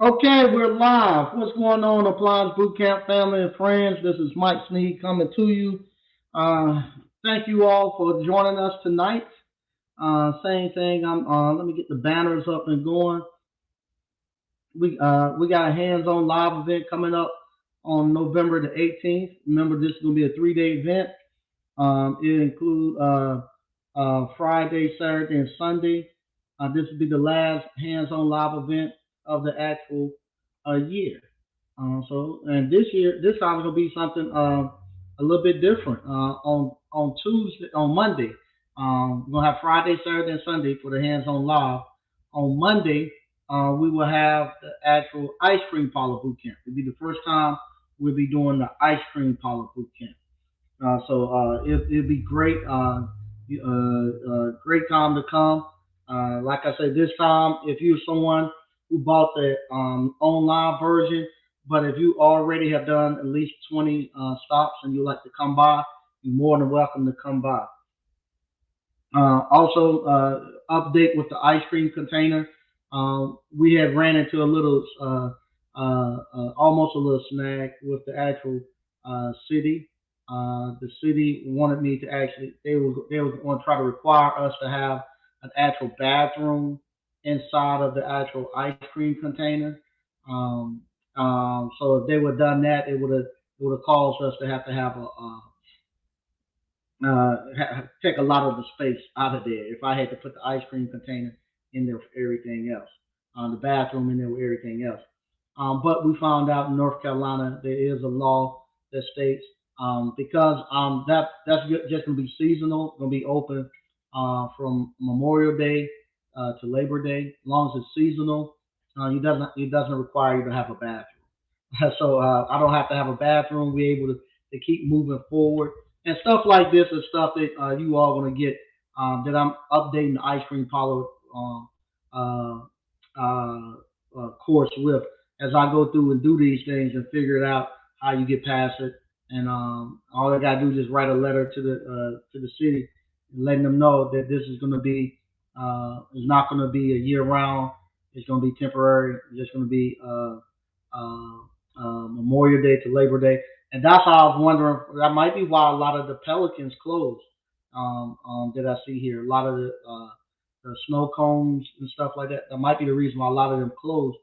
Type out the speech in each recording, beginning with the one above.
Okay, we're live. What's going on, Appliance Bootcamp family and friends? This is Mike Sneed coming to you. Uh, Thank you all for joining us tonight. Same thing. Let me get the banners up and going. We got a hands-on live event coming up on November the 18th. Remember, this is going to be a 3-day event. It includes Friday, Saturday, and Sunday. This will be the last hands-on live event of the actual year. And this time is gonna be something a little bit different. On Tuesday, on Monday, we're gonna have Friday, Saturday, and Sunday for the hands-on live. On Monday, we will have the actual ice cream parlor boot camp. It'll be the first time we'll be doing the ice cream parlor boot camp. It'll be great. Great time to come. Like I said, this time, if you're someone who bought the online version, but if you already have done at least 20 stops and you like to come by, you're more than welcome to come by. Also, update with the ice cream container. We had ran into a little, almost a little snag with the actual city. The city wanted me to actually, they was going to try to require us to have an actual bathroom inside of the actual ice cream container. Um, so if they would have done that, it would have caused us to have take a lot of the space out of there if I had to put the ice cream container in there for everything else, the bathroom in there with everything else. But we found out in North Carolina there is a law that states because that's just going to be seasonal, going to be open from Memorial Day to Labor Day. As long as it's seasonal, it doesn't require you to have a bathroom. So I don't have to have a bathroom. We're able to keep moving forward. And stuff like this is stuff that you all going to get that I'm updating the ice cream parlor uh, uh, course with as I go through and do these things and figure it out how you get past it. And all I got to do is just write a letter to the city, letting them know that this is going to be it's not going to be a year round. It's going to be temporary. It's just going to be uh, Memorial Day to Labor Day, and that's how I was wondering. That might be why a lot of the Pelicans closed. That I see here, a lot of the snow cones and stuff like that. That might be the reason why a lot of them closed.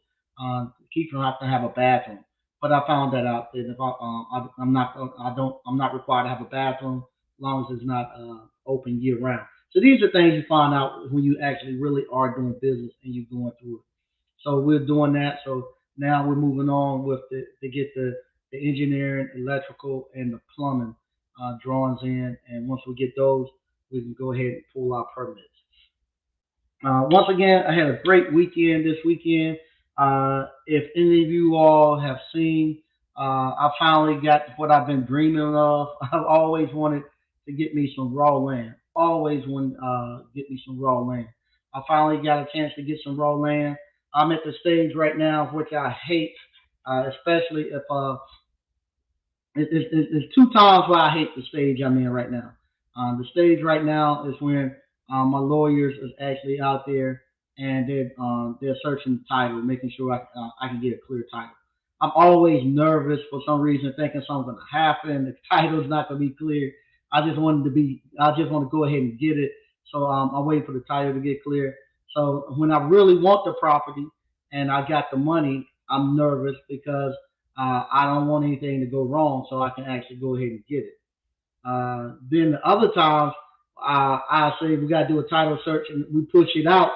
Keep from having to have a bathroom. But I found that out that if I'm not, I'm not required to have a bathroom as long as it's not open year round. So these are things you find out when you actually really are doing business and you're going through it. So we're doing that. So now we're moving on with to get the engineering, electrical, and the plumbing drawings in. And once we get those, we can go ahead and pull our permits. Once again, I had a great weekend this weekend. If any of you all have seen, I finally got what I've been dreaming of. I've always wanted to get me some raw land. Always wanted get me some raw land. I finally got a chance to get some raw land. I'm at the stage right now which I hate, especially if there's two times where I hate the stage I'm in right now. The stage right now is when my lawyers is actually out there and they're searching the title, making sure I can get a clear title. I'm always nervous for some reason, thinking something's going to happen. The title's not going to be clear. I just want to go ahead and get it. So I'm waiting for the title to get clear. So when I really want the property and I got the money, I'm nervous because I don't want anything to go wrong, so I can actually go ahead and get it. Then the other times, I say we got to do a title search and we push it out.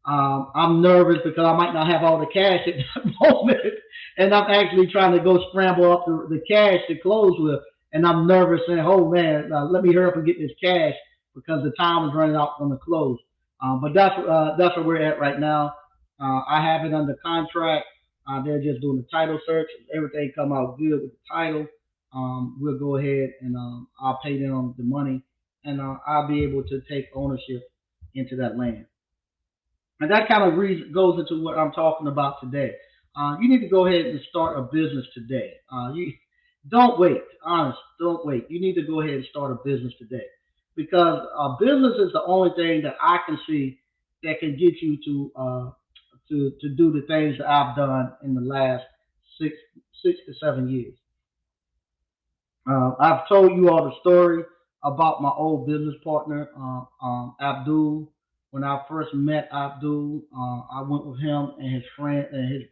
I'm nervous because I might not have all the cash at that moment, and I'm actually trying to go scramble up the cash to close with, and I'm nervous saying, "Oh man, let me hurry up and get this cash because the time is running out on the close." But that's where we're at right now. I have it under contract. They're just doing the title search. If everything come out good with the title, we'll go ahead and I'll pay them the money, and I'll be able to take ownership into that land. And that kind of goes into what I'm talking about today. You need to go ahead and start a business today. You don't wait, honest, don't wait. You need to go ahead and start a business today because business is the only thing that I can see that can get you to do the things that I've done in the last six 6 to 7 years. I've told you all the story about my old business partner, Abdul. When I first met Abdul, I went with him and his friend and his.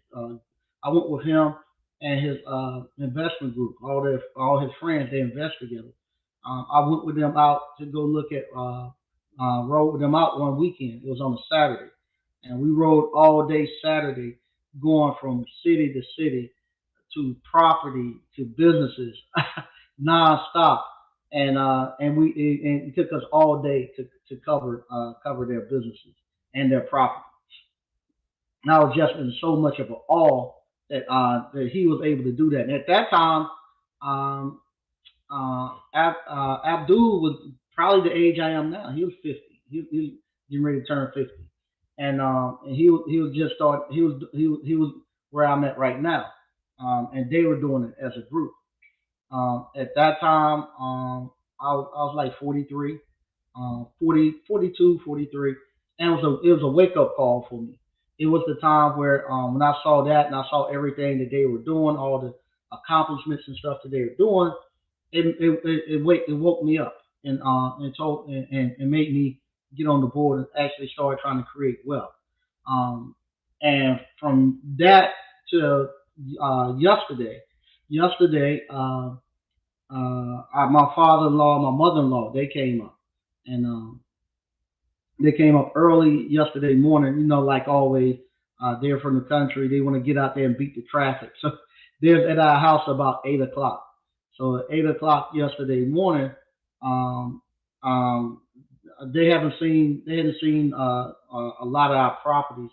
I went with him and his investment group. All his friends they invest together. I went with them out to go look at. Rode with them out one weekend. It was on a Saturday, and we rode all day Saturday, going from city to city to property to businesses nonstop, and it took us all day to cover their businesses and their property. And I was just in so much of an awe that he was able to do that. And at that time, um, Abdul was probably the age I am now. He was 50. He was getting ready to turn 50, and he was just start. He was where I'm at right now, and they were doing it as a group. At that time, I was like 43, 40, 42, 43, and it was a wake up call for me. It was the time where when I saw that and I saw everything that they were doing, all the accomplishments and stuff that they were doing, it woke me up and made me get on the board and actually start trying to create wealth. Um, and from that to yesterday, my father-in-law, my mother-in-law, and they came up early yesterday morning. You know, like always, they're from the country. They want to get out there and beat the traffic. So they're at our house about 8 o'clock. So at 8 o'clock yesterday morning, um, um, they hadn't seen a lot of our properties.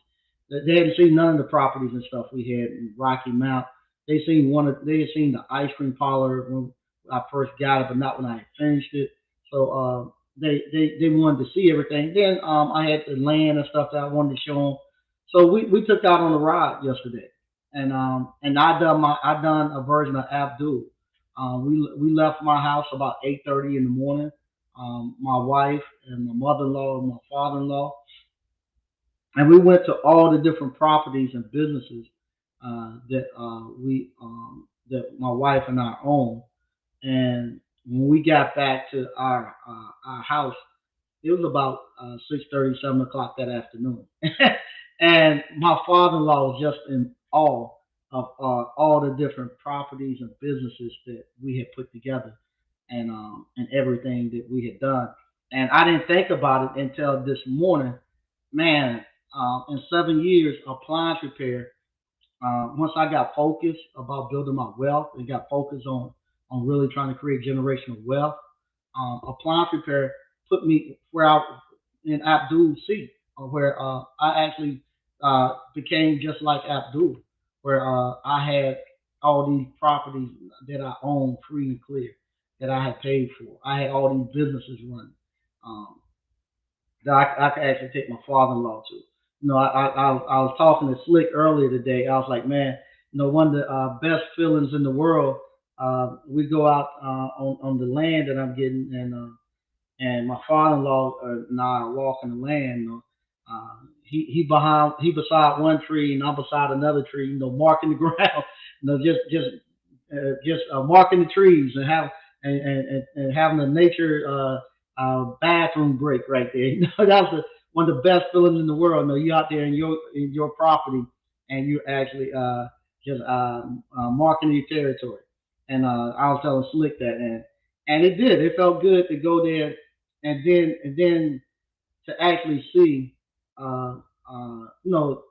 They hadn't seen none of the properties and stuff we had in Rocky Mount. They had seen the ice cream parlor when I first got it, but not when I had finished it. So they wanted to see everything. Then I had the land and stuff that I wanted to show them. So we took out on the ride yesterday, and I done a version of Abdul. We left my house about 8:30 in the morning. My wife and my mother-in-law and my father-in-law, and we went to all the different properties and businesses that my wife and I own. And when we got back to our house, it was about 6:30, 7 o'clock that afternoon, and my father-in-law was just in awe of all the different properties and businesses that we had put together, and everything that we had done. And I didn't think about it until this morning. Man, in 7 years, appliance repair, once I got focused about building my wealth and got focused on really trying to create generational wealth, appliance repair put me where I in Abdul's seat, where I actually became just like Abdul, where I had all these properties that I owned free and clear that I had paid for. I had all these businesses running. Um, that I could actually take my father-in-law to. You know, I was talking to Slick earlier today. I was like, man, one of the best feelings in the world. We go out on the land that I'm getting, and my father-in-law and I are walking the land. He beside one tree and I'm beside another tree. Marking the ground. Just marking the trees and and having a nature bathroom break right there. That's one of the best feelings in the world. You out there in your property and you're actually just marking your territory. And I was telling Slick that, and it did. It felt good to go there, and then to actually see, uh, uh, you know,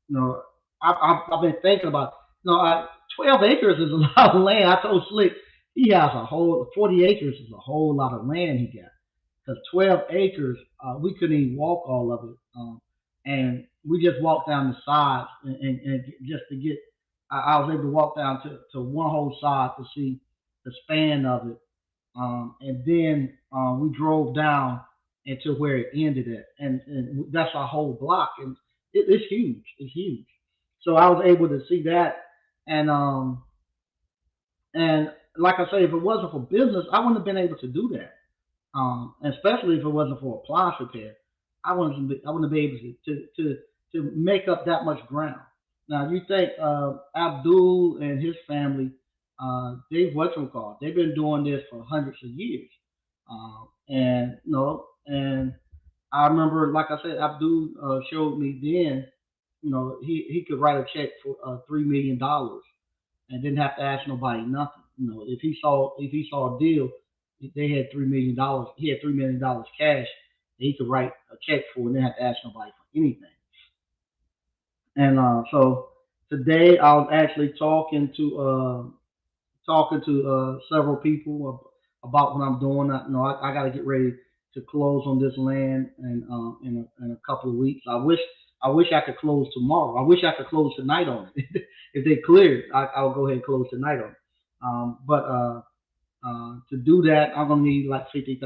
no, I've been thinking about. No, 12 acres is a lot of land. I told Slick he has a whole 40 acres is a whole lot of land he got. Because 12 acres, we couldn't even walk all of it, and we just walked down the sides and just to get. I was able to walk down to one whole side to see the span of it, and then we drove down into where it ended at, and that's a whole block, and it's huge. It's huge. So I was able to see that, and and like I say, if it wasn't for business, I wouldn't have been able to do that. Especially if it wasn't for appliance repair, I wouldn't be able to make up that much ground. Now you think Abdul and his family, they've what you call, they've been doing this for hundreds of years, and you know, and I remember, like I said, Abdul showed me then, he could write a check for $3 million and didn't have to ask nobody nothing. If he saw a deal, they had $3 million. He had $3 million cash that he could write a check for and didn't have to ask nobody for anything. And so today I was actually talking to several people about what I'm doing. I got to get ready to close on this land in a couple of weeks. I wish I could close tomorrow. I wish I could close tonight on it. If they clear it, I'll go ahead and close tonight on it. But to do that, I'm gonna need like $50,000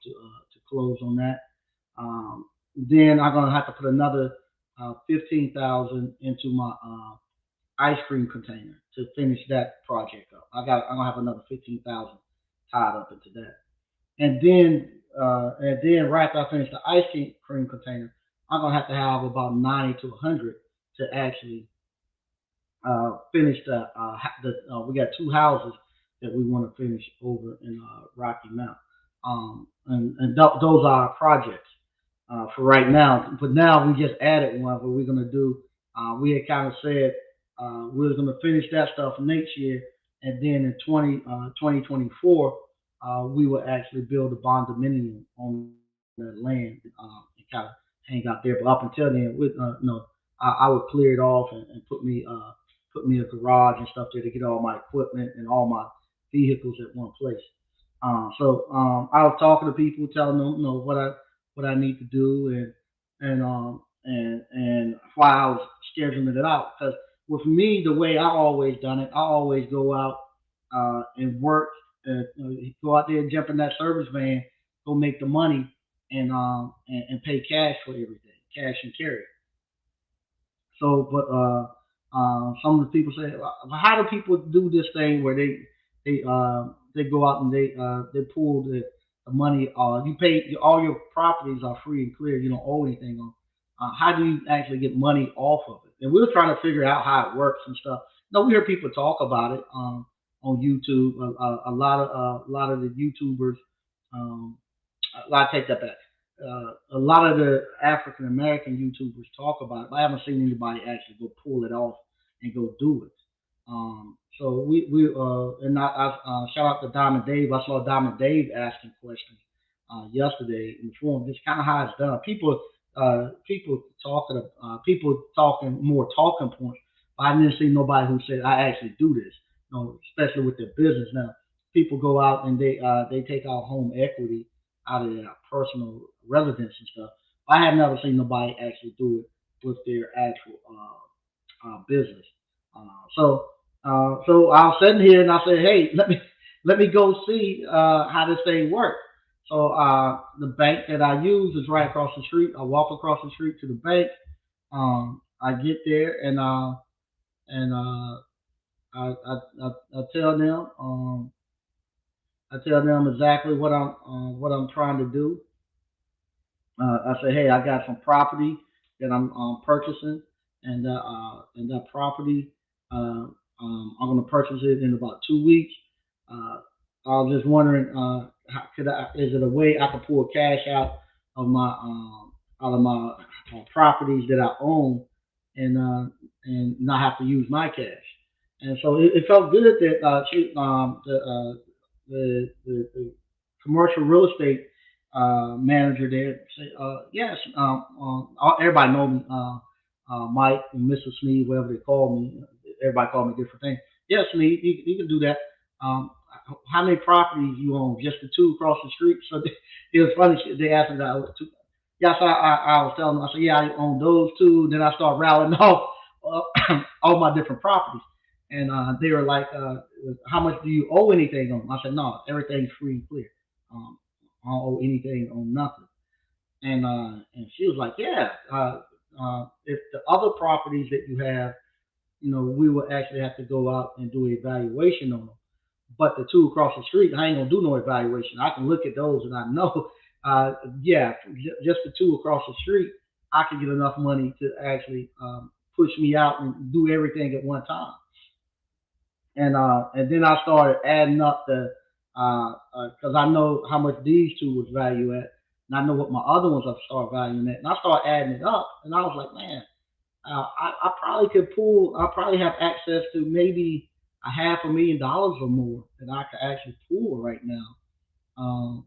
to close on that. Then I'm gonna have to put another 15,000 into my ice cream container to finish that project up. I'm gonna have another 15,000 tied up into that, and then right after I finish the ice cream container, I'm gonna have to have about 90 to 100 to actually finish we got two houses that we want to finish over in Rocky Mount, those are our projects for right now. But now we just added one. What we're gonna do, we had kind of said we was gonna finish that stuff next year, and then in 2024 we will actually build a condominium on that land and kind of hang out there. But up until then, I would clear it off and put me a garage and stuff there to get all my equipment and all my vehicles at one place. So I was talking to people, telling them what I need to do, and why I was scheduling it out. Because with me, the way I always done it, I always go out and work, go out there and jump in that service van, go make the money, and pay cash for everything, cash and carry. But some of the people say, well, how do people do this thing where they go out and they pull the money? You pay all your properties are free and clear. You don't owe anything on. How do you actually get money off of it? And we were trying to figure out how it works and stuff. No, we hear people talk about it on YouTube. A lot of the YouTubers. Um, I take that back. A lot of the African American YouTubers talk about it, but I haven't seen anybody actually go pull it off and go do it. So I shout out to Diamond Dave. I saw Diamond Dave asking questions yesterday in the forum, just kind of how it's done. People talking more talking points. But I didn't see nobody who said I actually do this. Especially with their business now. People go out and they take out home equity out of their personal residence and stuff. I have never seen nobody actually do it with their actual business. So I was sitting here and I said, hey, let me go see how this thing works. So the bank that I use is right across the street. I walk across the street to the bank. I get there and I tell them exactly what I'm trying to do. I say, hey, I got some property that I'm purchasing, and that property, I'm going to purchase it in about 2 weeks. Uh, I was just wondering, is it a way I could pull cash of my out of my properties that I own, and not have to use my cash. And so it felt good that the commercial real estate manager there say, yes, everybody know me, Mike and Mr. Sneed, whatever they call me. Everybody call me different things. Yes, Sneed, you can do that. Um, how many properties you own? Just the two across the street? So it was funny. They asked me that. I was two. Yes, I was telling them. I said, yeah, I own those two. Then I start rattling off all my different properties. And they were like, how much do you owe anything on? I said, no, everything's free and clear. Um, I don't owe anything on nothing. And she was like, yeah, if the other properties that you have, we will actually have to go out and do an evaluation on them. But the two across the street, I ain't gonna do no evaluation. I can look at those and I know, yeah, just the two across the street. I could get enough money to actually push me out and do everything at one time. And then I started adding up the because I know how much these two was value at, and I know what my other ones I started valuing at, and I started adding it up, and I was like, man, I probably could pull. I probably have access to maybe $500,000 or more that I could actually pull right now. Um,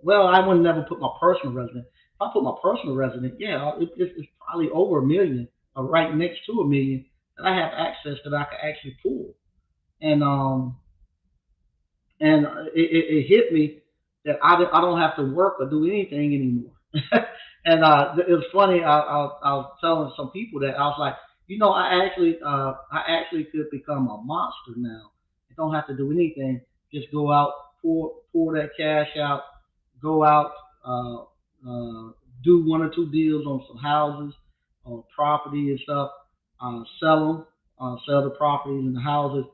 well, I would never put my personal resident. If I put my personal resident, yeah, it's probably over a million, or right next to a million that I have access that I can actually pull. And and it hit me that I don't have to work or do anything anymore. And it was funny. I was telling some people that I was like, I actually could become a monster now. I don't have to do anything. Just go out, pour that cash out, go out, uh, uh, do one or two deals on some houses or property and stuff, sell them, sell the properties and the houses,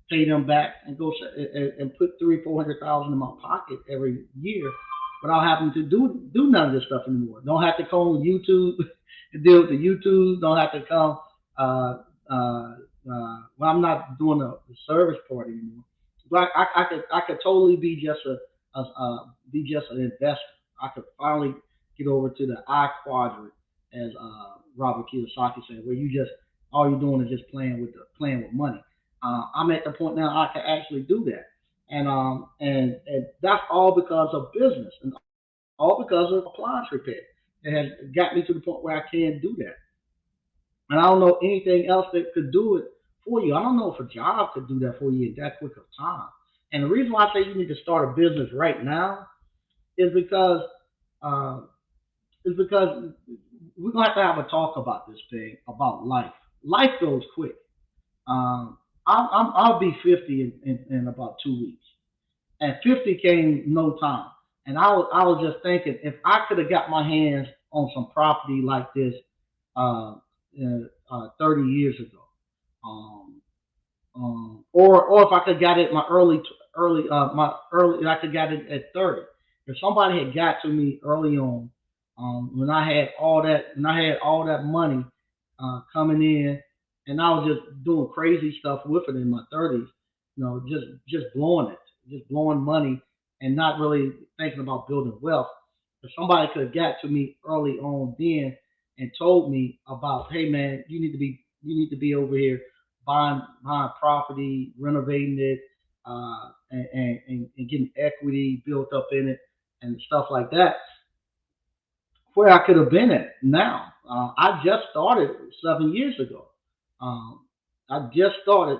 pay them back, and go and put 300,000, 400,000 in my pocket every year without having to do none of this stuff anymore. Don't have to come on YouTube and deal with the YouTube. Don't have to come. Uh, well, I'm not doing the service part anymore. But I could totally be just be just an investor. I could finally get over to the I quadrant, as Robert Kiyosaki said, where you just all you're doing is just playing with money. I'm at the point now I can actually do that, and that's all because of business and all because of appliance repair. It has got me to the point where I can do that, and I don't know anything else that could do it for you. I don't know if a job could do that for you in that quick of time. And the reason why I say you need to start a business right now is because uh, is because we're gonna have to have a talk about this thing about life. Life goes quick. I'll be 50 in about 2 weeks, and 50 came no time. And I was just thinking if I could have got my hands on some property like this 30 years ago, um, or if I could got it my early I could got it at 30. If somebody had got to me early on, when I had all that money coming in, and I was just doing crazy stuff with it in my 30s, just blowing it, just blowing money, and not really thinking about building wealth. If somebody could have got to me early on then and told me about, hey man, you need to be over here buying property, renovating it, and getting equity built up in it and stuff like that, where I could have been at now. I just started 7 years ago. Um, I just started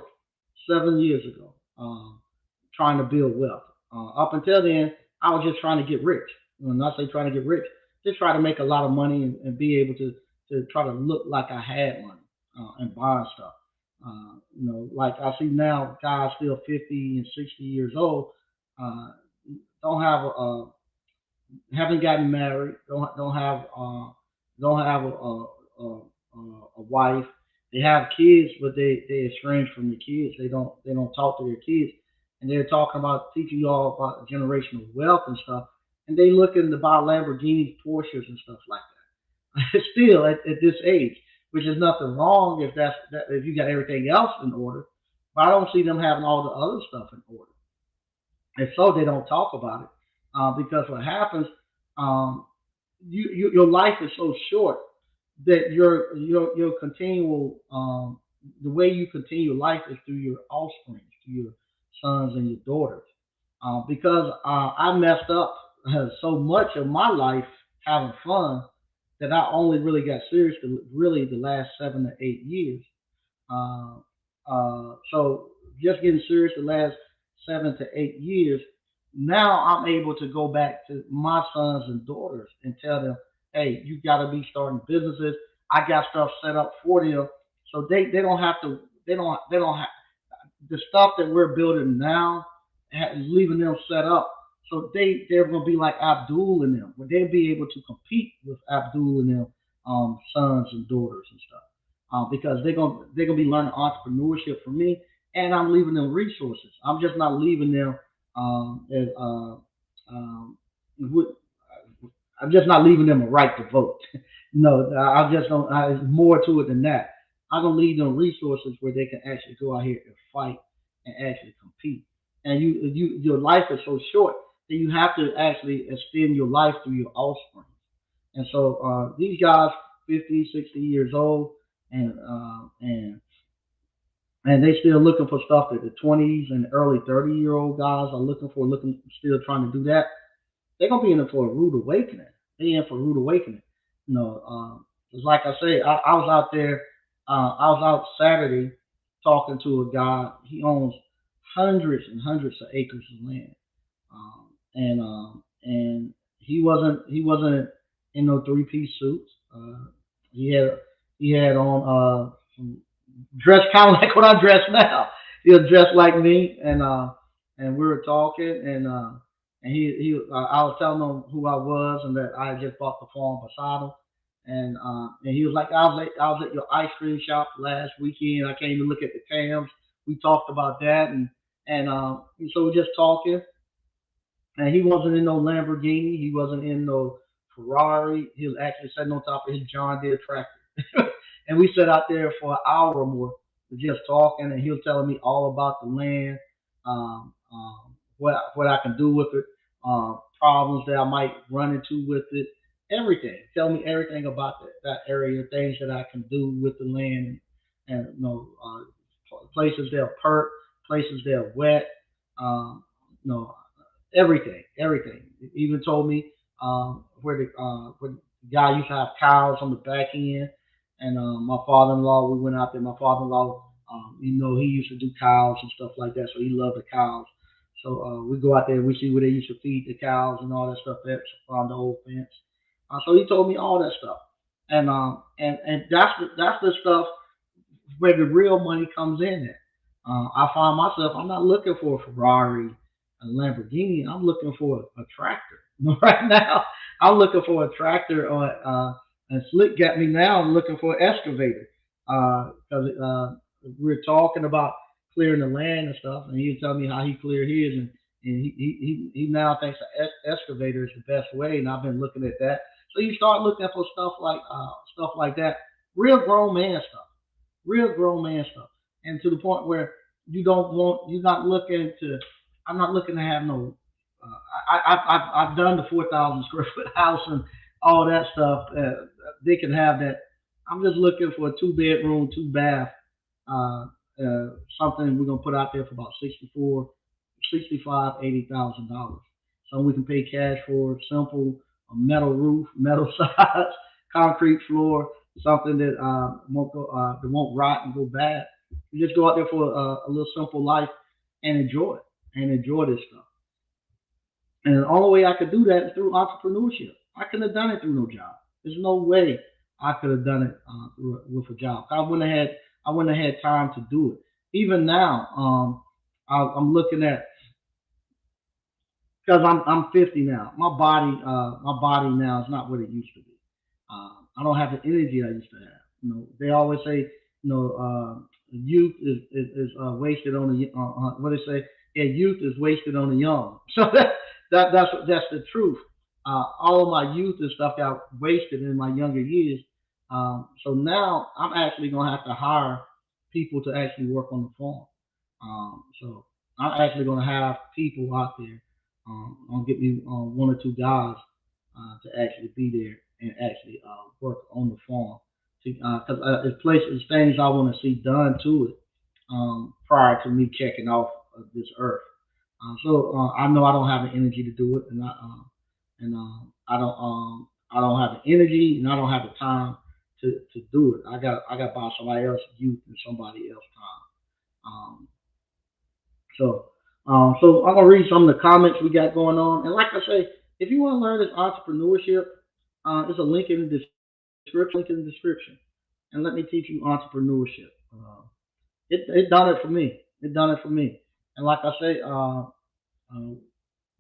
7 years ago, trying to build wealth. Up until then, I was just trying to get rich. When I say trying to get rich, just try to make a lot of money and be able to try to look like I had money and buying stuff. Like I see now, guys still 50 and 60 years old, uh, don't have haven't gotten married, don't have a wife. They have kids, but they estranged from the kids. They don't talk to their kids, and they're talking about teaching you all about generational wealth and stuff. And they looking to buy Lamborghinis, Porsches, and stuff like that. Still at this age, which is nothing wrong if you got everything else in order. But I don't see them having all the other stuff in order, and so they don't talk about it because what happens, um, your life is so short that your continual the way you continue life is through your offspring, through your sons and your daughters. Because I messed up so much of my life having fun that I only really got serious really the last 7 to 8 years. Uh, so just getting serious the last 7 to 8 years. Now I'm able to go back to my sons and daughters and tell them, hey, you got to be starting businesses. I got stuff set up for them, so they don't have to. They don't have the stuff that we're building now, leaving them set up. So they're gonna be like Abdul and them, where they'll be able to compete with Abdul and them sons and daughters and stuff, because they're gonna be learning entrepreneurship from me, and I'm leaving them resources. I'm just not leaving them as um, with, I'm just not leaving them a right to vote. No, I just don't. There's more to it than that. I'm gonna leave them resources where they can actually go out here and fight and actually compete. And your life is so short that you have to actually extend your life through your offspring. And so these guys, 50, 60 years old, and they still looking for stuff that the 20s and early 30-year-old guys are looking still trying to do that. They're gonna be in for a rude awakening. They in for a rude awakening. You know, it's like I say, I was out there. I was out Saturday talking to a guy. He owns hundreds and hundreds of acres of land, and he wasn't in no three-piece suits. He had he had on some dressed kind of like what I dress now. He was dressed like me, and we were talking, and I was telling him who I was and that I had just bought the farm beside him, and he was like, I was at your ice cream shop last weekend. I came to look at the cams. We talked about that, and so we're just talking, and he wasn't in no Lamborghini. He wasn't in no Ferrari. He was actually sitting on top of his John Deere tractor. And we sat out there for an hour or more just talking, and he was telling me all about the land, what I can do with it, problems that I might run into with it, everything. Tell me everything about that area, things that I can do with the land, and places that are perk, places that are wet, um, you know, everything, everything. He even told me where the guy used to have cows on the back end, and my father-in-law, we went out there. My father-in-law, he used to do cows and stuff like that, so he loved the cows. So we go out there and we see where they used to feed the cows and all that stuff that's on the old fence. So he told me all that stuff, and that's the stuff where the real money comes in at. I find myself, I'm not looking for a Ferrari, a Lamborghini. I'm looking for a tractor. Right now, I'm looking for a tractor and Slick got me now. I'm looking for an excavator because we're talking about clearing the land and stuff, and he was telling me how he cleared his, and he now thinks an excavator is the best way, and I've been looking at that. So you start looking for stuff like that, real grown man stuff, real grown man stuff, and to the point where you're not looking to. I'm not looking to have no. I've done the 4,000 square foot house and all that stuff. They can have that. I'm just looking for a two-bedroom, two bath, uh, something we're gonna put out there for about 64, 65, $80,000. So we can pay cash for simple, a metal roof, metal sides, concrete floor, something that won't rot and go bad. You just go out there for a little simple life and enjoy it and enjoy this stuff. And the only way I could do that is through entrepreneurship. I couldn't have done it through no job. There's no way I could have done it with a job. I wouldn't have had time to do it. Even now, I'm looking at because I'm 50 now. My body now is not what it used to be. I don't have the energy I used to have. They always say, youth is wasted on what they say. Yeah, youth is wasted on the young. So that's the truth. All of my youth and stuff got wasted in my younger years. So now I'm actually gonna have to hire people to actually work on the farm. So I'm actually gonna have people out there. I'll get me one or two guys to actually be there and actually work on the farm. Because there's things I want to see done to it prior to me checking off of this earth. So I know I don't have the energy to do it, and I don't have the energy, and I don't have the time to do it. I got to buy somebody else's youth and somebody else's time. So so I'm gonna read some of the comments we got going on, and like I say, if you want to learn this entrepreneurship, there's a link in the description, and let me teach you entrepreneurship. It done it for me. It done it for me. And like I say,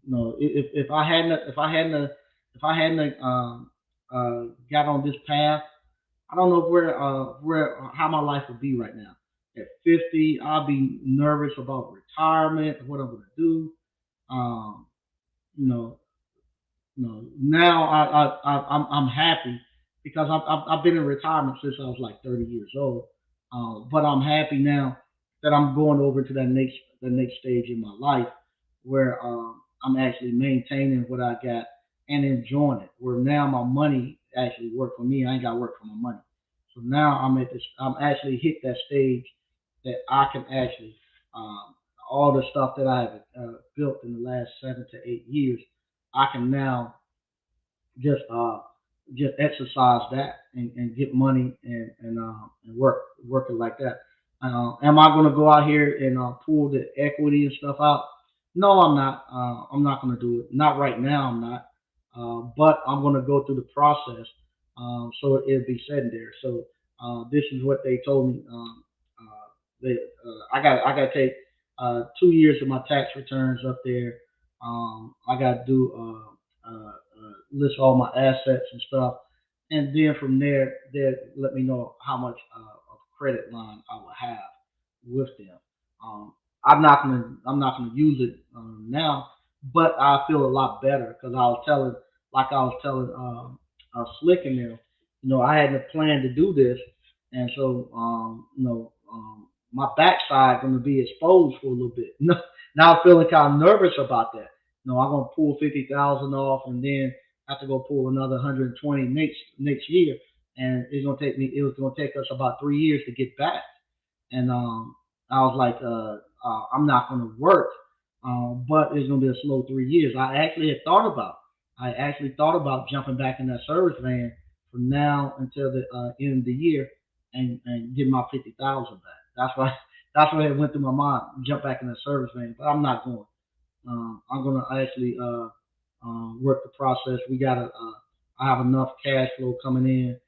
no, if I hadn't got on this path, I don't know where how my life would be right now. At 50, I'll be nervous about retirement, what I'm gonna do. Um, you know, No, now I'm happy because I've been in retirement since I was like 30 years old. But I'm happy now that I'm going over to the next stage in my life where I'm actually maintaining what I got and enjoying it. Where now my money actually work for me. I ain't got to work for my money. So now I'm actually hit that stage that I can actually um, all the stuff that I have built in the last 7 to 8 years. I can now just uh just exercise that and get money and work it like that. Am I going to go out here and pull the equity and stuff out? No, I'm not. I'm not going to do it. Not right now. I'm not. But I'm going to go through the process, so it'll be said there. So this is what they told me. I got to take 2 years of my tax returns up there. I got to do list all my assets and stuff, and then from there, they let me know how much of credit line I will have with them. Um, I'm not gonna use it now, but I feel a lot better because I was telling Slick and them, I had a plan to do this, and so my backside going to be exposed for a little bit. Now I'm feeling kind of nervous about that. I'm gonna pull 50,000 off, and then have to go pull another 120 next year, and it's gonna take me. It was gonna take us about 3 years to get back. And I was like, I'm not going to work, but it's going to be a slow 3 years. I actually thought about jumping back in that service van from now until the end of the year and get my 50,000 back. That's why that's what it went through my mind, jump back in that service van. But I'm not going. I'm going to actually work the process. I have enough cash flow coming in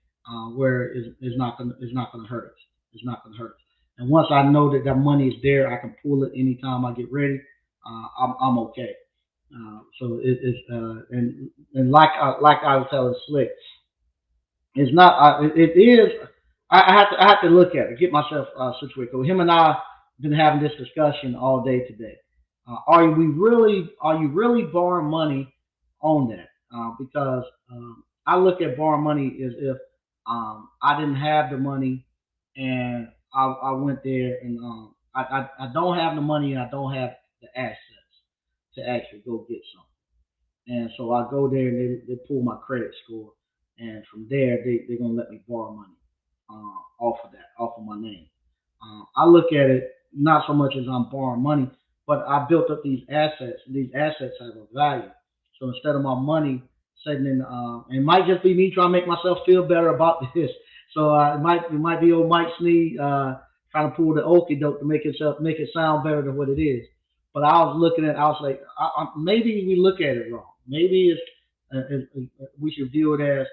where it's not gonna hurt us. It's not gonna hurt us. And once I know that that money is there, I can pull it anytime I get ready. I'm okay. And like I was telling Slick, it's not. It is. I have to look at it, get myself situated. So him and I been having this discussion all day today. Are you really borrowing money on that? Because I look at borrowing money as if I didn't have the money and I went there and I don't have the money and I don't have the assets to actually go get some. And so I go there and they pull my credit score, and from there they're gonna let me borrow money off of my name. I look at it not so much as I'm borrowing money, but I built up these assets. These assets have a value. So instead of my money sitting in, it might just be me trying to make myself feel better about this. So it might be old Mike Sneed trying to pull the okey doke to make it sound better than what it is. But I was like, maybe we look at it wrong. Maybe we should view it as,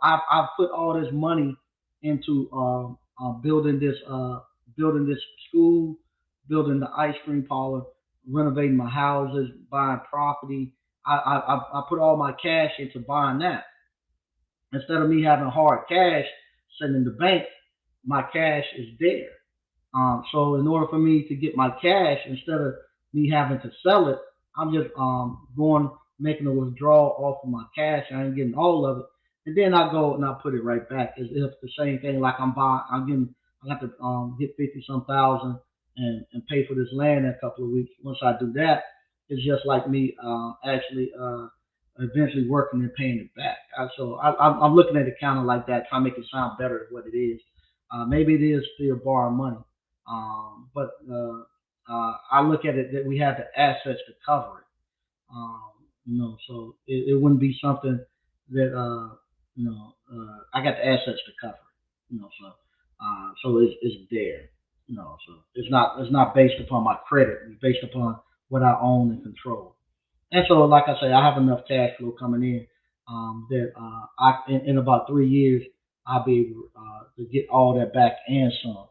I've put all this money into building this school, building the ice cream parlor, renovating my houses, buying property. I put all my cash into buying that instead of me having hard cash sitting in the bank. My cash is there. So in order for me to get my cash, instead of me having to sell it, I'm just going making a withdrawal off of my cash. I ain't getting all of it, and then I go and I put it right back as if the same thing like I'm buying. I have to get 50 some thousand and pay for this land in a couple of weeks. Once I do that, it's just like me actually eventually working and paying it back. I'm looking at it kind of like that, trying to make it sound better than what it is. Maybe it is still borrowing money, but I look at it that we have the assets to cover it. So it wouldn't be something that I got the assets to cover it. So it's there. So it's not based upon my credit. It's based upon what I own and control. And so, like I say, I have enough cash flow coming in that in about 3 years I'll be able to get all that back and some.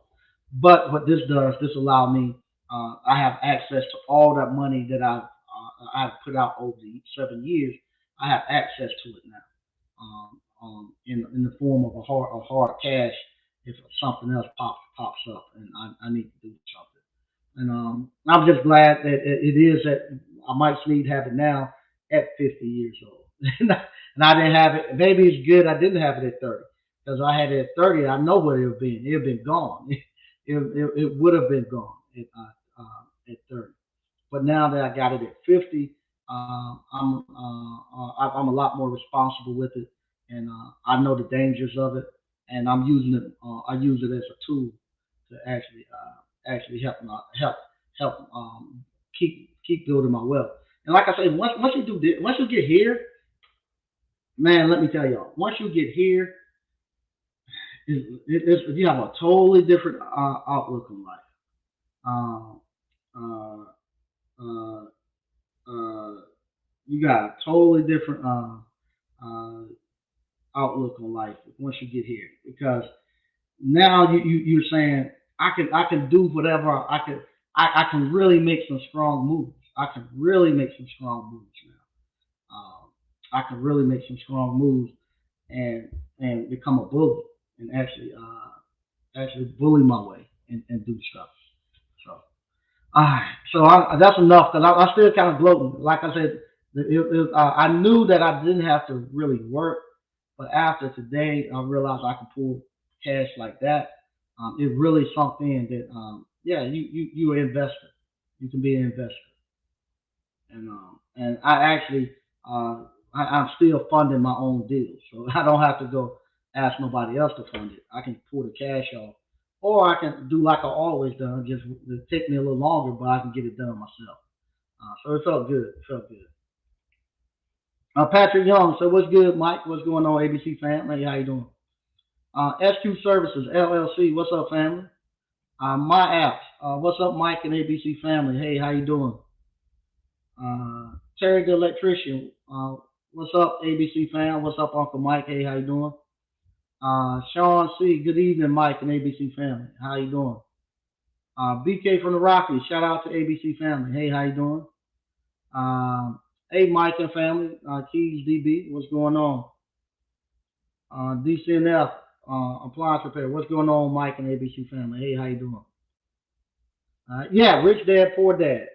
But what this does, this allow me, I have access to all that money that I've put out over the 7 years. I have access to it now, in the form of a hard cash if something else pops up and I need to do something. And I'm just glad that it is that I might need to have it now at 50 years old. and I didn't have it. Maybe it's good I didn't have it at 30 because I had it at 30. I know what it would been. It would been gone. It would have been gone at 30. But now that I got it at 50, I'm a lot more responsible with it, and I know the dangers of it, and I'm using it. I use it as a tool to actually help keep building my wealth. And like I say, once you do this, once you get here, man, let me tell y'all, once you get here, you have a totally different outlook on life. Um, uh, uh, uh, you got a totally different uh, outlook on life once you get here because now you're saying I can do whatever I can really make some strong moves. I can really make some strong moves now. I can really make some strong moves and become a bully and actually bully my way and do stuff. So that's enough because I'm still kind of gloating. Like I said, I knew that I didn't have to really work, but after today, I realized I could pull cash like that. It really sunk in that yeah, you're an investor. You can be an investor, and I actually I'm still funding my own deals, so I don't have to go ask nobody else to fund it. I can pull the cash off, or I can do like I always done. Just it take me a little longer, but I can get it done myself. So it felt good. It felt good. Patrick Young. So what's good, Mike? What's going on, ABC family? How you doing? SQ Services LLC. What's up, family? My apps. What's up, Mike and ABC family? Hey, how you doing? Terry the electrician. What's up, ABC fam? What's up, Uncle Mike? Hey, how you doing? Sean C. Good evening, Mike and ABC family. How you doing? BK from the Rockies. Shout out to ABC family. Hey, how you doing? Hey, Mike and family. Keys DB. What's going on? DCNF. Appliance repair. What's going on, Mike and ABC family? Hey, how you doing? Yeah, Rich Dad Poor Dad.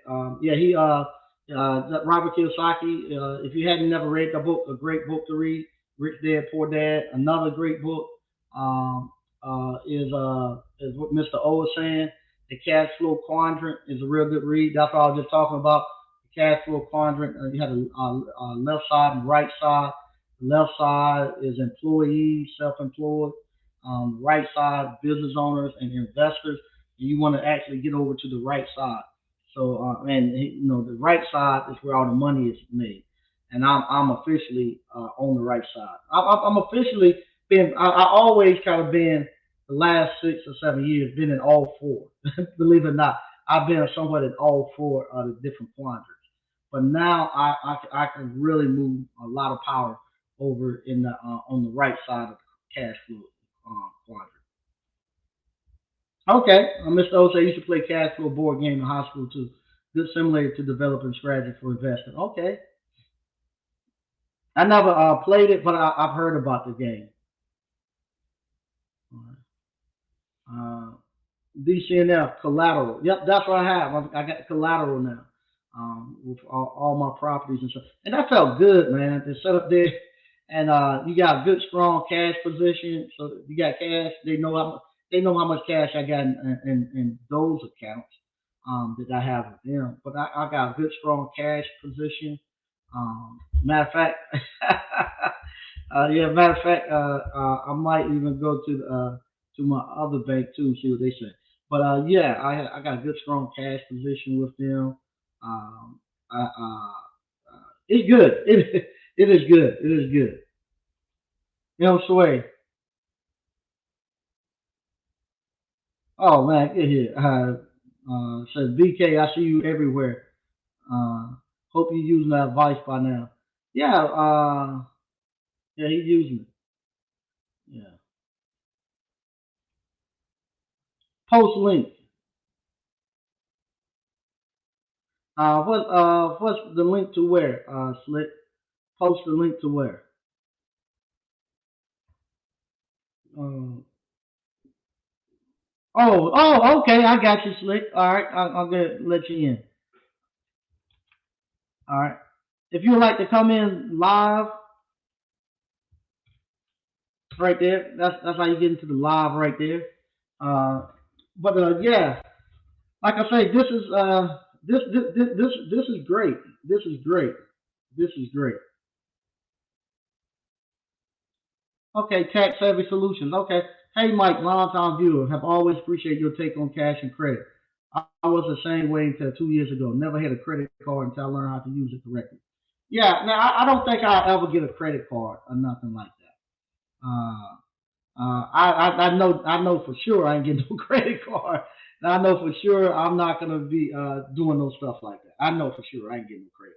Yeah, Robert Kiyosaki. If you hadn't never read the book, a great book to read. Rich Dad Poor Dad. Another great book um, is what Mr. O is saying. The Cash Flow Quadrant is a real good read. That's what I was just talking about. The Cash Flow Quadrant. You have a left side and right side. The left side is employees, self-employed. Right side, business owners and investors, you want to actually get over to the right side. So, and you know, the right side is where all the money is made, and I'm officially on the right side. I'm officially been. I always kind of been the last 6 or 7 years been in all four. Believe it or not, I've been somewhat in all four of the different quadrants. But now I can really move a lot of power over in the on the right side of the cash flow quadrant. Okay, Mr. O said you should play cash flow board game in high school too. Good simulator to developing strategy for investment. Okay, I never played it, but I've heard about the game. Uh, DCNF collateral. Yep, that's what I have. I got collateral now with all my properties and stuff, and that felt good, man. To set up there, and you got a good, strong cash position. So you got cash. They know how much cash I got in those accounts that I have with them. But I got a good, strong cash position. Matter of fact, yeah, matter of fact, I might even go to my other bank too, see what they say. But yeah, I got a good strong cash position with them. Um, it's good. It is good. It is good. You know, Sway. Oh man, get here. Says BK, I see you everywhere. Uh, hope you're using that advice by now. Yeah, yeah, he's using it. Yeah. Post link. What's the link to where? Slick. Post the link to where? Uh, okay, I got you, Slick. All right, I'll let you in. All right. If you would like to come in live, right there, that's how you get into the live right there. Uh, but yeah, like I say, this is great. This is great. This is great. Okay, tax savvy solutions. Okay. Hey, Mike, longtime viewer. Have always appreciated your take on cash and credit. I was the same way until 2 years ago. Never had a credit card until I learned how to use it correctly. Yeah, now I don't think I'll ever get a credit card or nothing like that. I know for sure I ain't getting no credit card. And I know for sure I'm not gonna be doing no stuff like that. I know for sure I ain't getting no credit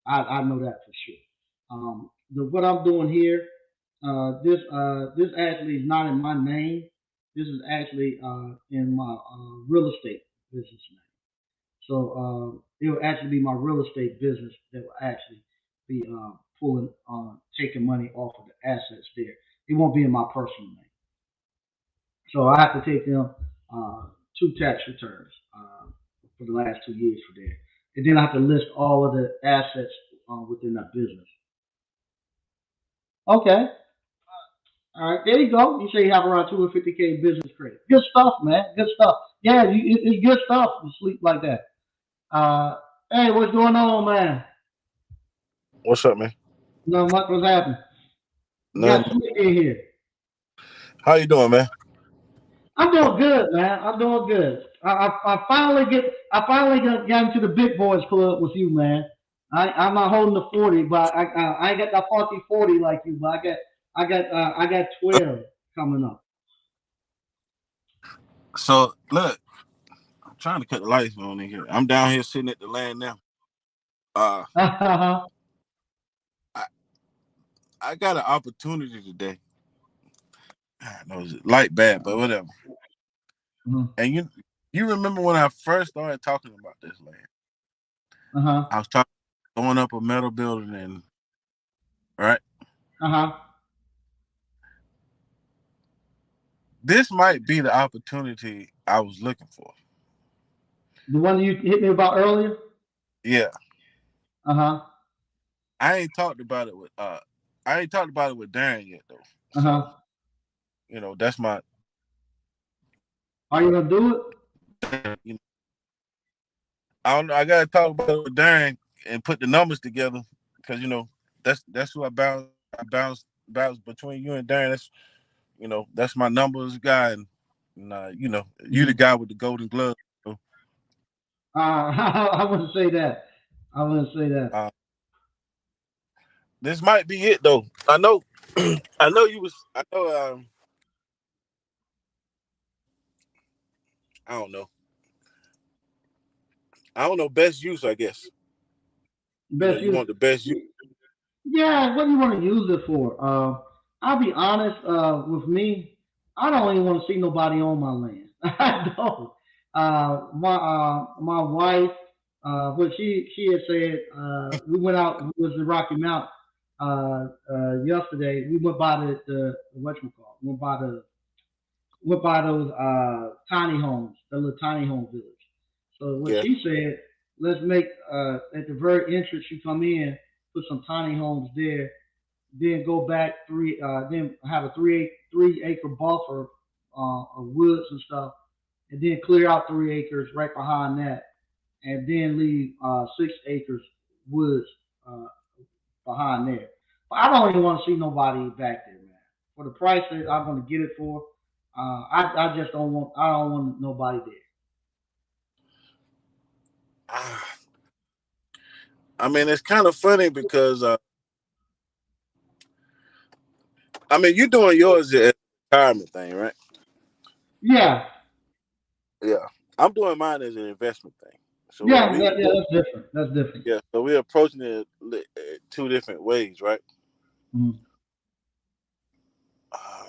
card. I know that for sure. What I'm doing here, this actually is not in my name. This is actually in my real estate business name. So it will actually be my real estate business that will actually be pulling, taking money off of the assets there. It won't be in my personal name. So I have to take them two tax returns for the last 2 years for that. And then I have to list all of the assets within that business. Okay. All right, there you go. You say you have around 250K business credit. Good stuff, man. Good stuff. Yeah, it's good stuff to sleep like that. Uh, hey, what's going on, man? What's up, man? No much was happening. You got Nothing. Slick in here. How you doing, man? I'm doing good, man. I'm doing good. I finally got into the big boys club with you, man. I'm not holding the 40, but I ain't got that 40 like you, but I got 12 coming up. So look, I'm trying to cut the lights on in here. I'm down here sitting at the land now. Uh, I I got an opportunity today. I know it's light bad, but whatever. Uh And you remember when I first started talking about this land? huh. I was talking going up a metal building and right. Uh huh. This might be the opportunity I was looking for. The one you hit me about earlier. Yeah, Uh huh. I ain't talked about it with I ain't talked about it with Darren yet though. Uh So huh. that's my Are you gonna do it? you know I don't know. I gotta talk about it with Darren and put the numbers together because that's who I bounce between you and Darren. That's my numbers guy, and you the Mm-hmm. guy with the golden glove. So, I wouldn't say that. I wouldn't say that. uh, this might be it though. I know, I know you was. I know. I don't know. I don't know. Best use, I guess. Best You use. want the best use. Yeah, what do you want to use it for? I'll be honest. With me, I don't even want to see nobody on my land. I don't. My wife, what she had said. We went out. It was the Rocky Mount. Yesterday we went by the what you call. Went by those tiny homes, the little tiny home village. So what Yeah. she said, let's make at the very entrance you come in, put some tiny homes there, then go back then have a three acre buffer of woods and stuff, and then clear out 3 acres right behind that, and then leave 6 acres woods uh, behind there. But I don't even want to see nobody back there, man. For the price that I'm going to get it for, I just don't want. I don't want nobody there. Ah, I mean, it's kind of funny because I mean, you're doing yours as a retirement thing, right? Yeah, Yeah. I'm doing mine as an investment thing. So yeah. That's different. That's different. yeah, so we're approaching it two different ways, right? Mhm. Uh,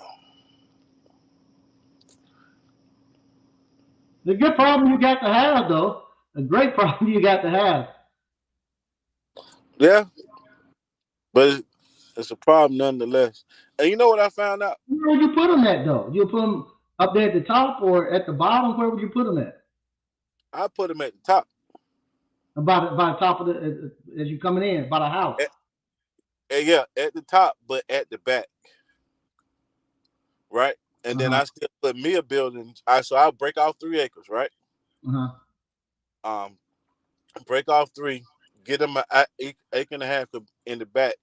The good problem you got to have, though, a great problem you got to have. yeah, but it's a problem nonetheless. And you know what I found out? Where would you put them at, though? You put them up there at the top or at the bottom? Where would you put them at? I put them at the top. About by the top of the as you coming in, by the house. At, yeah, at the top, but at the back, right? And Uh then huh. I still put me a building. So I'll break off 3 acres, right? Uh huh. Um, break off three, get them an acre and a half in the back.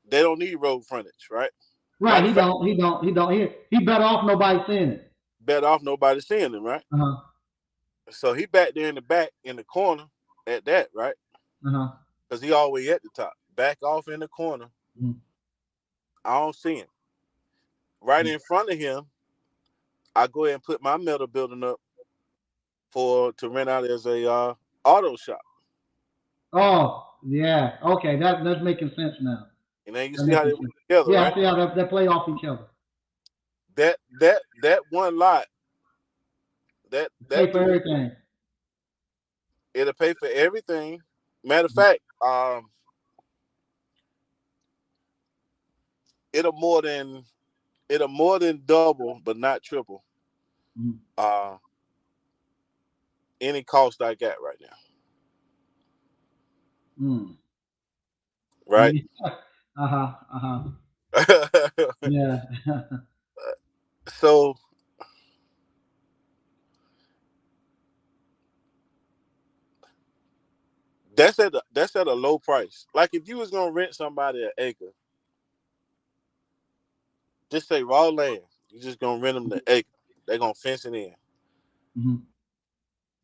They don't need road frontage, right? Right. Matter of He fact, don't. He don't. He don't. He better off nobody seeing it. better off nobody seeing them, right? Uh huh. So he back there in the back in the corner at that, right? Uh huh. Because he always at the top. Back off in the corner. Mm-hmm. I don't see him. Right in front of him, I go ahead and put my metal building up for to rent out as a auto shop. Oh yeah. Okay. That's making sense now. And then you That see how making they work sense. together, Yeah. I right? see how they play off each other. That one lot, that Pay for 3 everything. it'll pay for everything. Matter of fact, it'll more than it'll more than double, but not triple. Mm-hmm. Uh, any cost I got right Mm. now, right? Yeah. Uh huh. Uh huh. Yeah. So that's at a low price. Like if you was gonna rent somebody an acre, just say raw land. You just gonna rent them the acre. They're gonna fence it in. Mm-hmm.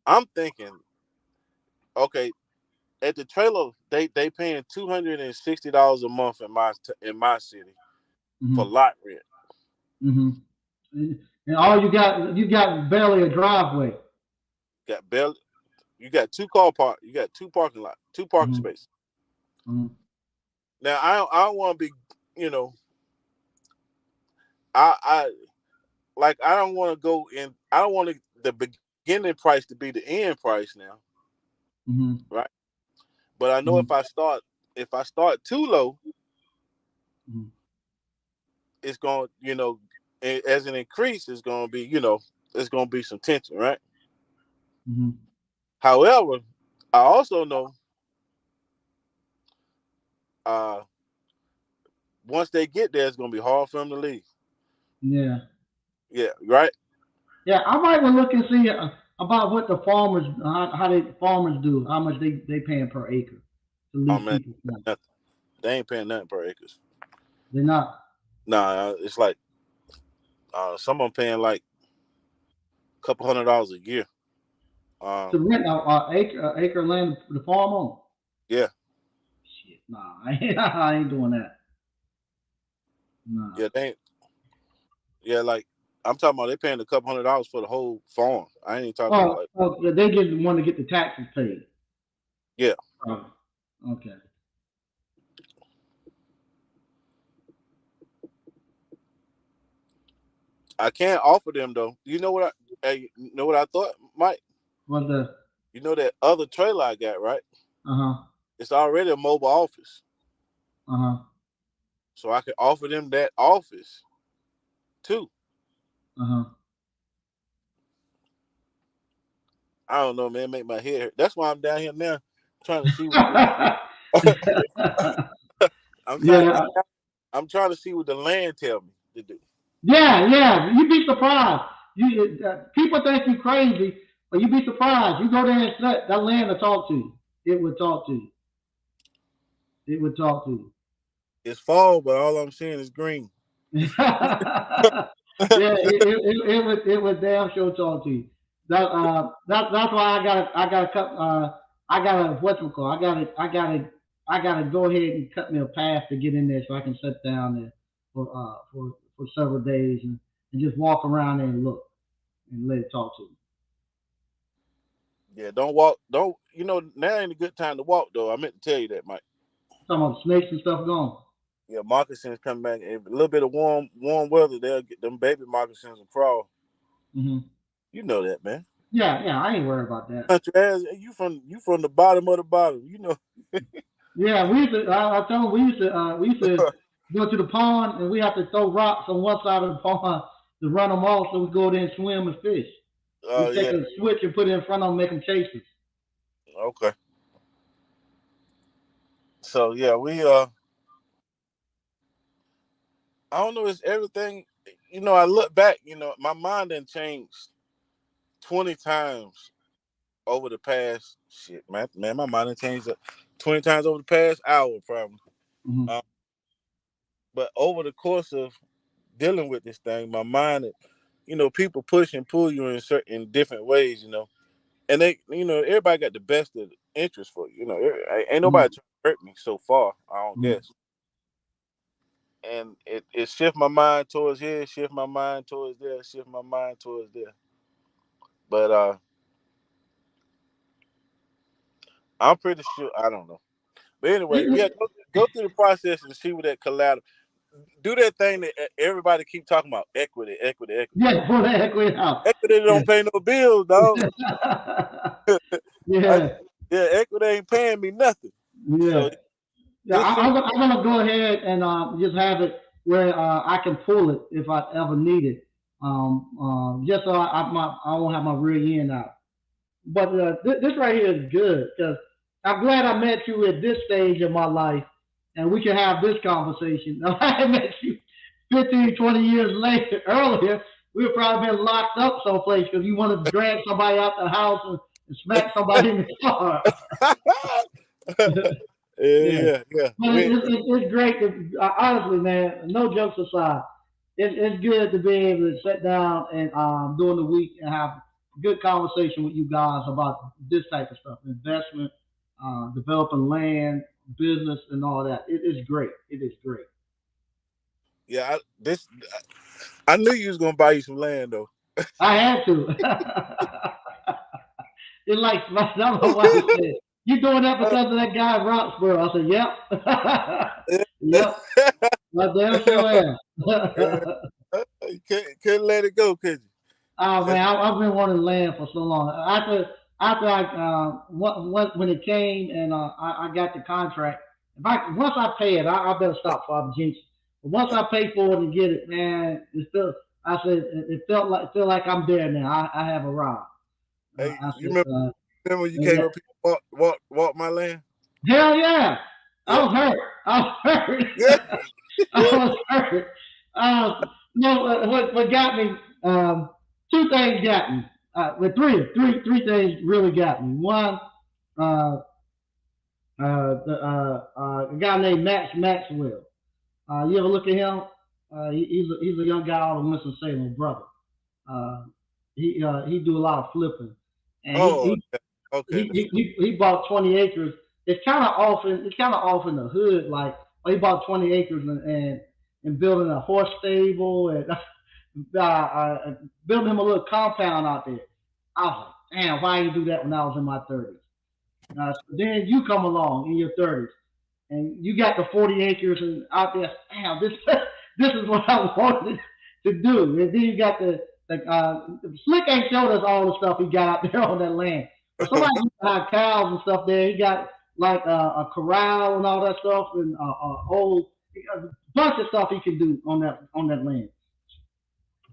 I'm thinking, okay, at the trailer, they paying $260 a month in my city for Mm-hmm. lot rent. Mm-hmm. And all you got barely a driveway. Got barely, you got you got two parking lot, two parking Mm-hmm. spaces. Mm-hmm. Now I don't want to be, you know, I like I don't want to go in. I don't want the beginning price to be the end price now, Mm-hmm. right? But I know Mm-hmm. if I start too low, Mm-hmm. it's going to, as an increase, it's going to be, it's going to be some tension, right? Mm-hmm. However, I also know uh, once they get there, it's going to be hard for them to leave. Yeah. Yeah, right. Yeah. I might well look and see about what the farmers how the farmers do, how much they paying per acre to Oh lease man, people's land. nothing. They ain't paying nothing per acres. They're not Nah, it's like some of them paying like a couple $100 a year. to Um, rent a acre of land to farm on. yeah, Shit. Nah. I ain't doing that. Nah. yeah, they ain't, yeah, like I'm talking about they paying a couple $100 for the whole farm. I ain't even talking about Oh, like, oh, they just want to get the taxes paid. yeah, Oh, okay. I can't offer them though. You know what I thought, Mike? What the? You know that other trailer I got, right? Uh huh. It's already a mobile office, Uh huh. so I could offer them that office too. Uh huh. I don't know, man. Make my head hurt. That's why I'm down here now, trying to see what I'm trying. Yeah, I'm trying to see what the land tell me to do. yeah, yeah. You'd be surprised. People think you crazy, but you'd be surprised. You go there and that land will talk to you. It would talk to you. It would talk to It's fall, but all I'm seeing is green. you. Yeah, it would damn sure talk to you. That's why I gotta cut I gotta what's it called? I gotta go ahead and cut me a path to get in there so I can sit down there for several days and just walk around there and look and let it talk to me. Yeah, don't walk. Don't now ain't a good time to walk though. I meant to tell you that, Mike. Some of the snakes and stuff gone. Yeah, moccasins come back. A little bit of warm weather, they'll get them baby moccasins and crawl. Hmm. You know that, man. Yeah, yeah, I ain't worried about that. Country ass, you from the bottom of the bottom. You know. Yeah, we used to. I tell them we used to go to the pond and we have to throw rocks on one side of the pond to run them off so we go there and swim and fish. We Oh take yeah. a switch and put it in front of them, make them chase us. Okay. So yeah, we I don't know, it's everything. I look back, my mind done changed 20 times over the past shit, man, my mind done changed 20 times over the past hour probably. Mm-hmm. Um, but over the course of dealing with this thing, my mind, people push and pull you in certain different ways, and everybody got the best of interest for you. Ain't Mm-hmm. nobody trying to hurt me so far, I don't Mm-hmm. guess. And it shift my mind towards here, shift my mind towards there, shift my mind towards there. But I'm pretty sure I don't know. But anyway, yeah, go through the process and see what that collateral. Do that thing that everybody keep talking about: equity, equity, equity. Yeah, pull that equity out. Equity Yeah. don't pay no bills, dog. I, Yeah. yeah, equity ain't paying me nothing. Yeah. So Yeah, just see. I'm gonna go ahead and just have it where I can pull it if I ever need it. Just so I won't have my rear end out. But this right here is good because I'm glad I met you at this stage of my life, and we can have this conversation. Now, if I had met you 15, 20 years later, earlier, we would probably been locked up someplace because you want to drag somebody out the house and smack somebody in the car. Yeah. Yeah, yeah. But it's great to, honestly, man, no jokes aside, it's good to be able to sit down and during the week and have good conversation with you guys about this type of stuff, investment, developing land, business, and all that. It is great. It is great. Yeah. I knew you was gonna buy you some land though. I had to. It's like my wife said, "You doing that because of that guy Roxborough?" I said, "Yep, yep, my damn sure am." You couldn't let it go, could you? Oh man, That's I've been wanting land for so long. After I when it came and I got the contract. If I once I pay it, I better stop for I'm jinxing. But once I pay for it and get it, man, it still. I said it feel like I'm there now. I have arrived. hey, I you said, remember when you came yeah, up here and walk my land? hell yeah. I Yeah. was hurt. I was hurt. Yeah. I was hurt. No, what got me? Two things got me. Well, three things really got me. One, uh, a guy named Max Maxwell. You ever look at him? He's a young guy out of Winston Salem, brother. Uh, he do a lot of flipping, and Oh, okay. Okay. he bought 20 acres. It's kind of off in the hood. Like he bought 20 acres and building a horse stable and building him a little compound out there. I was like, damn, why didn't you do that when I was in my 30s? So then you come along in your 30s and you got the 40 acres and out there. Damn, this this is what I wanted to do. And then you got the Slick ain't showed us all the stuff he got out there on that land. But somebody used to have cows and stuff there. He got like a corral and all that stuff and a bunch of stuff he can do on that land.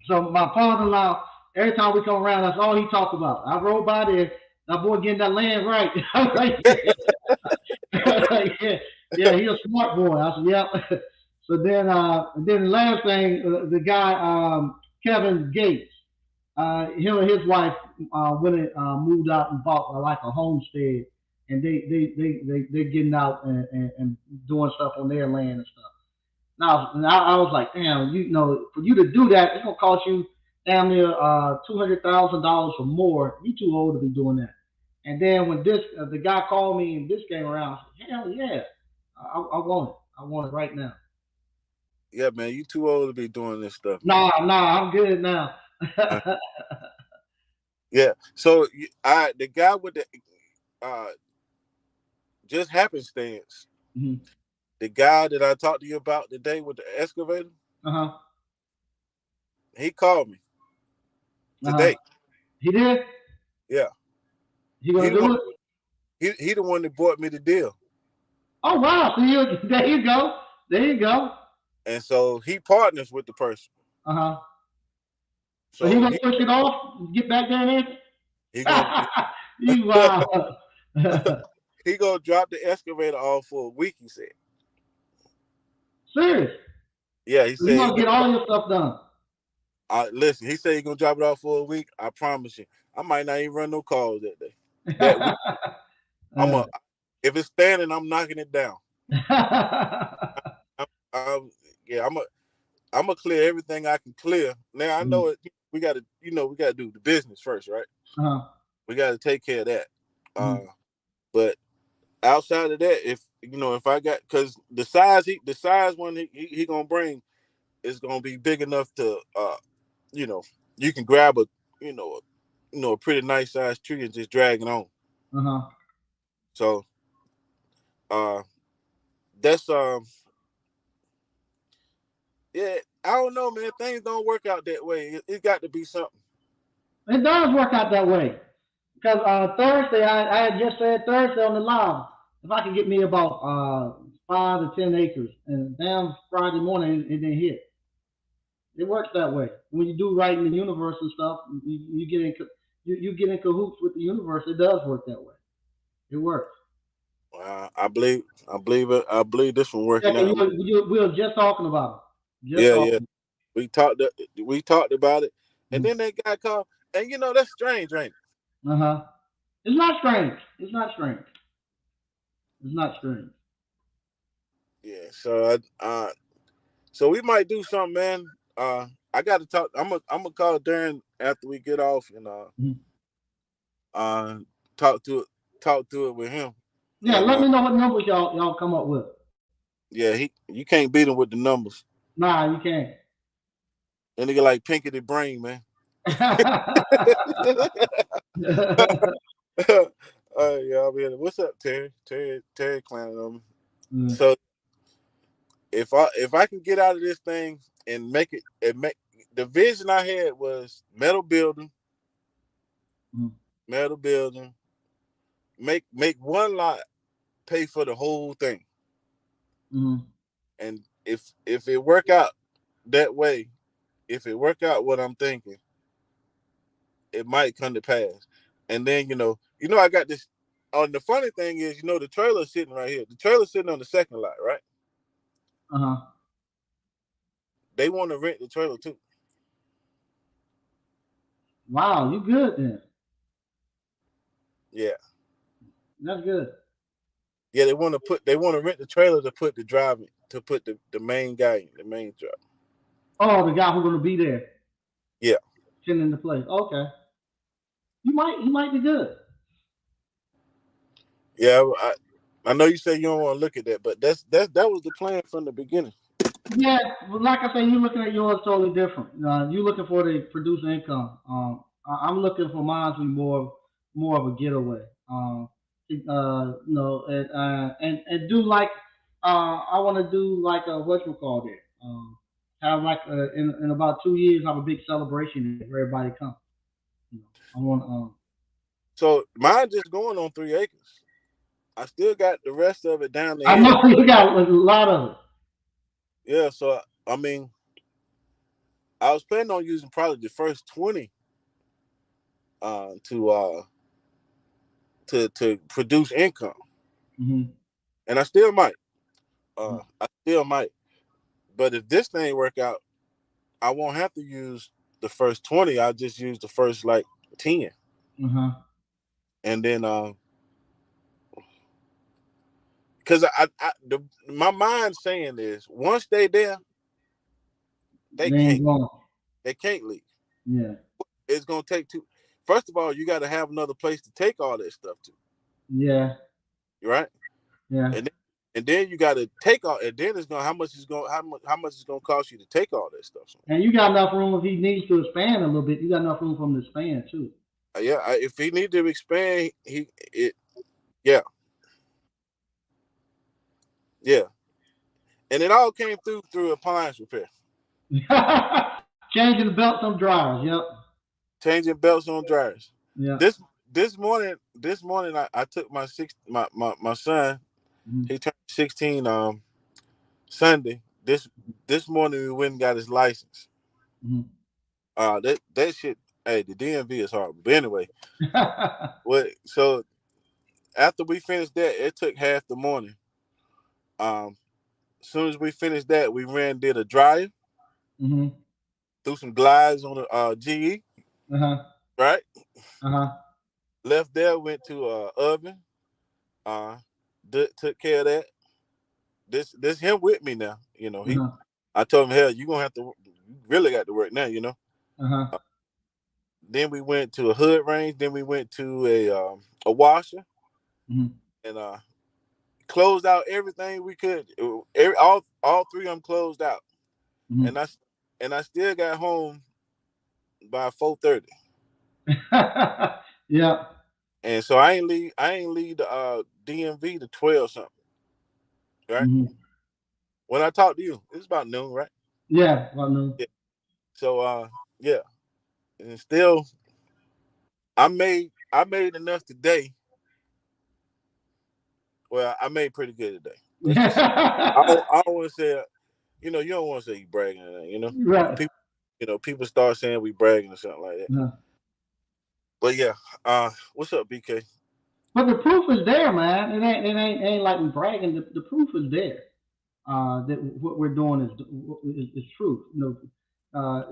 So my father-in-law, every time we come around, that's all he talked about. I rode by there. That boy getting that land right. I was like, yeah, yeah, he's a smart boy. I said, yeah. So then the last thing, the guy Kevin Gates, him and his wife went and moved out and bought like a homestead, and they're getting out and doing stuff on their land and stuff. I was like, damn, for you to do that, it's gonna cost you damn near $200,000 or more. You too old to be doing that. And then when the guy called me and this came around, I said, hell yeah, I want it. I want it right now. Yeah, man, you too old to be doing this stuff, man. Nah, I'm good now. Uh, yeah. So the guy with the uh just happenstance, Mhm. the guy that I talked to you about today with the excavator, Uh huh. he called me Uh huh. today. He did. Yeah. He He gonna the one do it. he the one that bought me the deal. Oh wow. So there you go. There you go. And so he partners with the person. Uh huh. So he So gonna push it off, get back there and he gonna you wow. he gonna drop the excavator off for a week. He said, Serious. "Yeah." He So you said, he gonna gonna get all your stuff done. listen. He said he gonna drop it off for a week. I promise you, I might not even run no calls that day. That week, I'm uh, a. If it's standing, I'm knocking it down. I'm yeah. I'm gonna clear everything I can clear. Now I know it. We got to, we got to do the business first, right? uh-huh. We got to take care of that. Mm-hmm. But outside of that, if I got, because the size one he gonna bring is gonna be big enough to you know you can grab a you know a pretty nice sized tree and just drag it on. Uh-huh. So uh that's yeah, I don't know, man. Things don't work out that way. It got to be something. It does work out that way. Because Thursday, I had just said Thursday on the live, if I could get me about 5 to 10 acres, and damn Friday morning it didn't hit. It works that way. When you do right in the universe and stuff, you get in you get in cahoots with the universe. It does work that way. It works. I believe it. I believe this one Yeah, working 'cause out. we were just talking about it. Just Yeah, yeah. talking. We talked about it, and Mm-hmm. then that guy called, and that's strange, ain't it? Uh huh. It's not strange. It's not strange. It's not strange. Yeah. So we might do something, man. I got to talk. I'm gonna call Darren after we get off and Mhm. uh talk to it talk through it with him. Yeah, And let me know what numbers y'all come up with. yeah, you can't beat him with the numbers. Nah, you can't. And nigga like Pinky the Brain, man. Yeah, I'll be in. What's up, Terry? Terry clowning on me. Mm, So if I can get out of this thing and make the vision I had was mm, metal building, make one lot pay for the whole thing. mm, And if it work out that way, if it work out what I'm thinking, it might come to pass. And then I got this. Oh, the funny thing is, the trailer's sitting right here. The trailer's sitting on the second lot, right? uh-huh. They want to rent the trailer too. Wow, you good then. Yeah, That's good. yeah. They want to rent the trailer to put the driver to put the main guy in the main driver. Oh, the guy who's gonna be there Yeah, sitting in the place. Okay. You might be good. yeah. I know you say you don't want to look at that, but that was the plan from the beginning. Yeah, but like I say, you're looking at yours totally different. You're looking for the producer income. I'm looking for mine to be more of a getaway. And do like I want to do like a what you call it. Have like in about 2 years have a big celebration there where everybody comes. You know, I want So mine just going on 3 acres. I still got the rest of it down the I hill. know you got a lot of it. Yeah, so I mean, I was planning on using probably the first 20 to to produce income, Hmm. and I still might. I still might. But if this thing work out, I won't have to use the first 20. I'll just use the first like 10, Uh-huh. and then because my mind saying is once they there, they They ain't can't going. they can't leave. Yeah. It's gonna take two. First of all, you got to have another place to take all that stuff to, Yeah. right? Yeah. And then you got to take all, and then it's gonna how much it's gonna cost you to take all that stuff somewhere. And you got enough room if he needs to expand a little bit. You got enough room for him to expand too. Yeah, if he need to expand, yeah, yeah, and it all came through appliance repair, Changing the belts on dryers. Yep. changing belts on dryers. Yeah. This morning I took my son. Mm-hmm. He turned 16 Sunday. This morning we went and got his license. Mm-hmm. That shit. Hey, the DMV is horrible. But anyway, what? So after we finished that, it took half the morning. Um, as soon as we finished that, we ran did a drive, Mhm. threw some glides on the GE, Uh huh. right? Uh huh. Left there, went to oven, uh, took care of that. This him with me now. You know, Uh he. huh. I told him, hell, you gonna have to, you really got to work now. You know. Uh huh. Then we went to a hood range. Then we went to a washer Mhm. and closed out everything we could. All three of them closed out, and Mhm. I still got home by 4:30. Yeah. And so I ain't leave the DMV to 12 something, right? Mhm. When I talked to you, it's about noon, right? Yeah. Well, no. Yeah. So yeah, and still I made enough today. Well, I made pretty good today. Let's just say I don't want to say you don't want to say you bragging or anything, Right. people people start saying we bragging or something like that. Uh-huh. But yeah, what's up, BK? But the proof is there, man. It ain't like we bragging. The proof is there. That what we're doing is truth.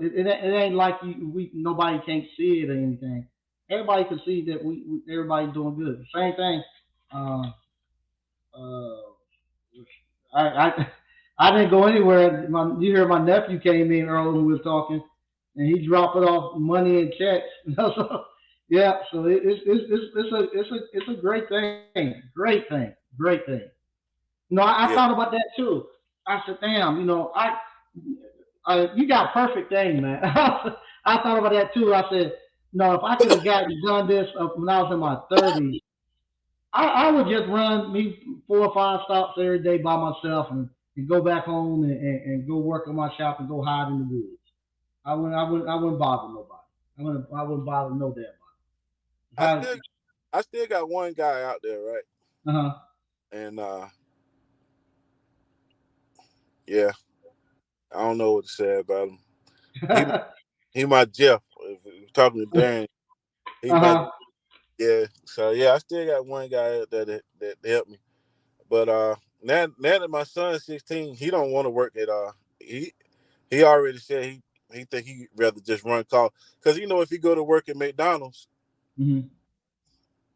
It ain't like we nobody can't see it or anything. Everybody can see that we everybody's doing good. Same thing. Uh, uh, I I didn't go anywhere. You hear my nephew came in earlier when we were talking, and he dropped it off money and checks. So, yeah, so it's a great thing, great thing. I Yeah, thought about that too. I said, damn, you got perfect thing, man. I thought about that too. I said, no, if I could have gotten done this when I was in my 30s, I would just run me 4 or 5 stops every day by myself and go back home and go work on my shop and go hide in the woods. I wouldn't bother nobody. I wouldn't bother no damn I body. still I still got one guy out there, right? Uh huh. And yeah, I don't know what to say about him. He he my Jeff. If you're talking to Darren, he Uh my huh. yeah. So yeah, I still got one guy out there that helped me. But now that my son's 16, he don't want to work at he already said he think he rather just run call because if he go to work at McDonald's, Mhm.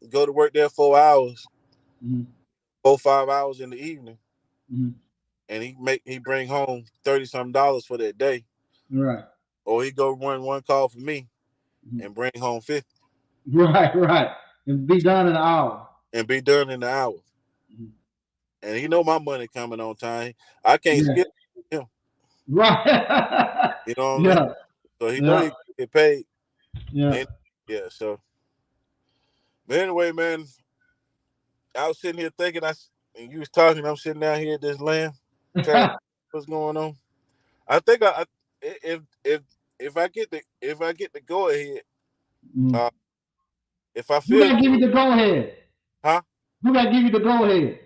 go to work there 4 hours, Mhm. 4 5 hours in the evening, Mhm. and he bring home 30 some dollars for that day, Right. or he go run one call for me Mhm. and bring home 50 Right. Right. And be done in an hour. and be done in the hour. Mhm. And he know my money coming on time. I can't Yeah. skip him. Right. You know what I mean? Yeah. So he know Yeah. he get paid. Yeah. And yeah, so but anyway, man, I was sitting here thinking and you was talking, I'm sitting down here at this land trying to what's going on. I think if if I get the go ahead, Mhm. uh if I Who feel got to good, give you the go ahead? huh? Who got to give you the go ahead?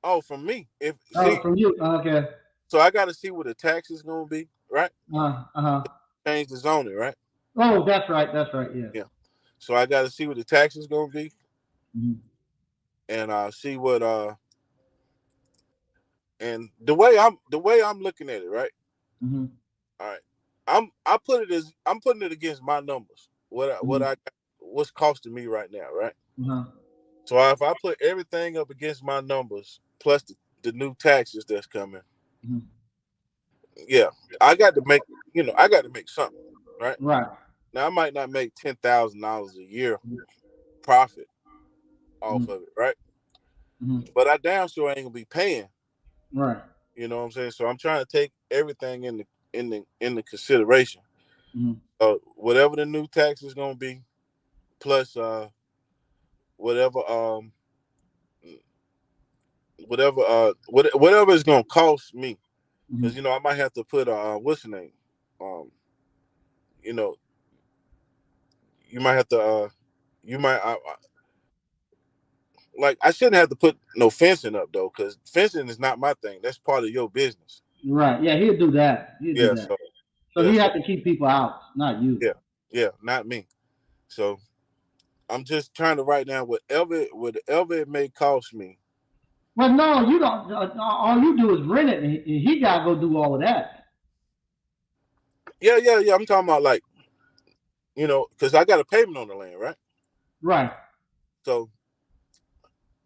Oh, from me. If Oh, see, from you. Okay. so I gotta see what the tax is gonna be, right? Uh-huh. Change the zoning, right? Oh, that's right. That's right. Yeah. Yeah. So I gotta see what the tax is gonna be Mhm. and see what and the way I'm looking at it, right? Mhm. All right. I'm putting it against my numbers. Mhm. What's costing me right now, right? Uh-huh. So if I put everything up against my numbers plus the new taxes that's coming, Mhm. yeah, I got to make I got to make something, right? Right. Now I might not make $10,000 a year profit off Mhm. of it, right? Mhm. But I damn sure ain't gonna be paying. Right. You know what I'm saying? So I'm trying to take everything in the consideration. Mhm. Whatever the new tax is gonna be, plus whatever whatever it's gonna cost me, because Mhm. I might have to put what's the name, um you know you might have to you might like I shouldn't have to put no fencing up though, because fencing is not my thing. That's part of your business. Right. Yeah, he'll do that. He'll do Yeah. that. So So yeah. he So have to keep people out, not you. yeah. Yeah. Not me. So I'm just trying to write down whatever it may cost me. Well, no, you don't. All you do is rent it, and he got to go do all of that. Yeah. I'm talking about like because I got a payment on the land, right? Right. So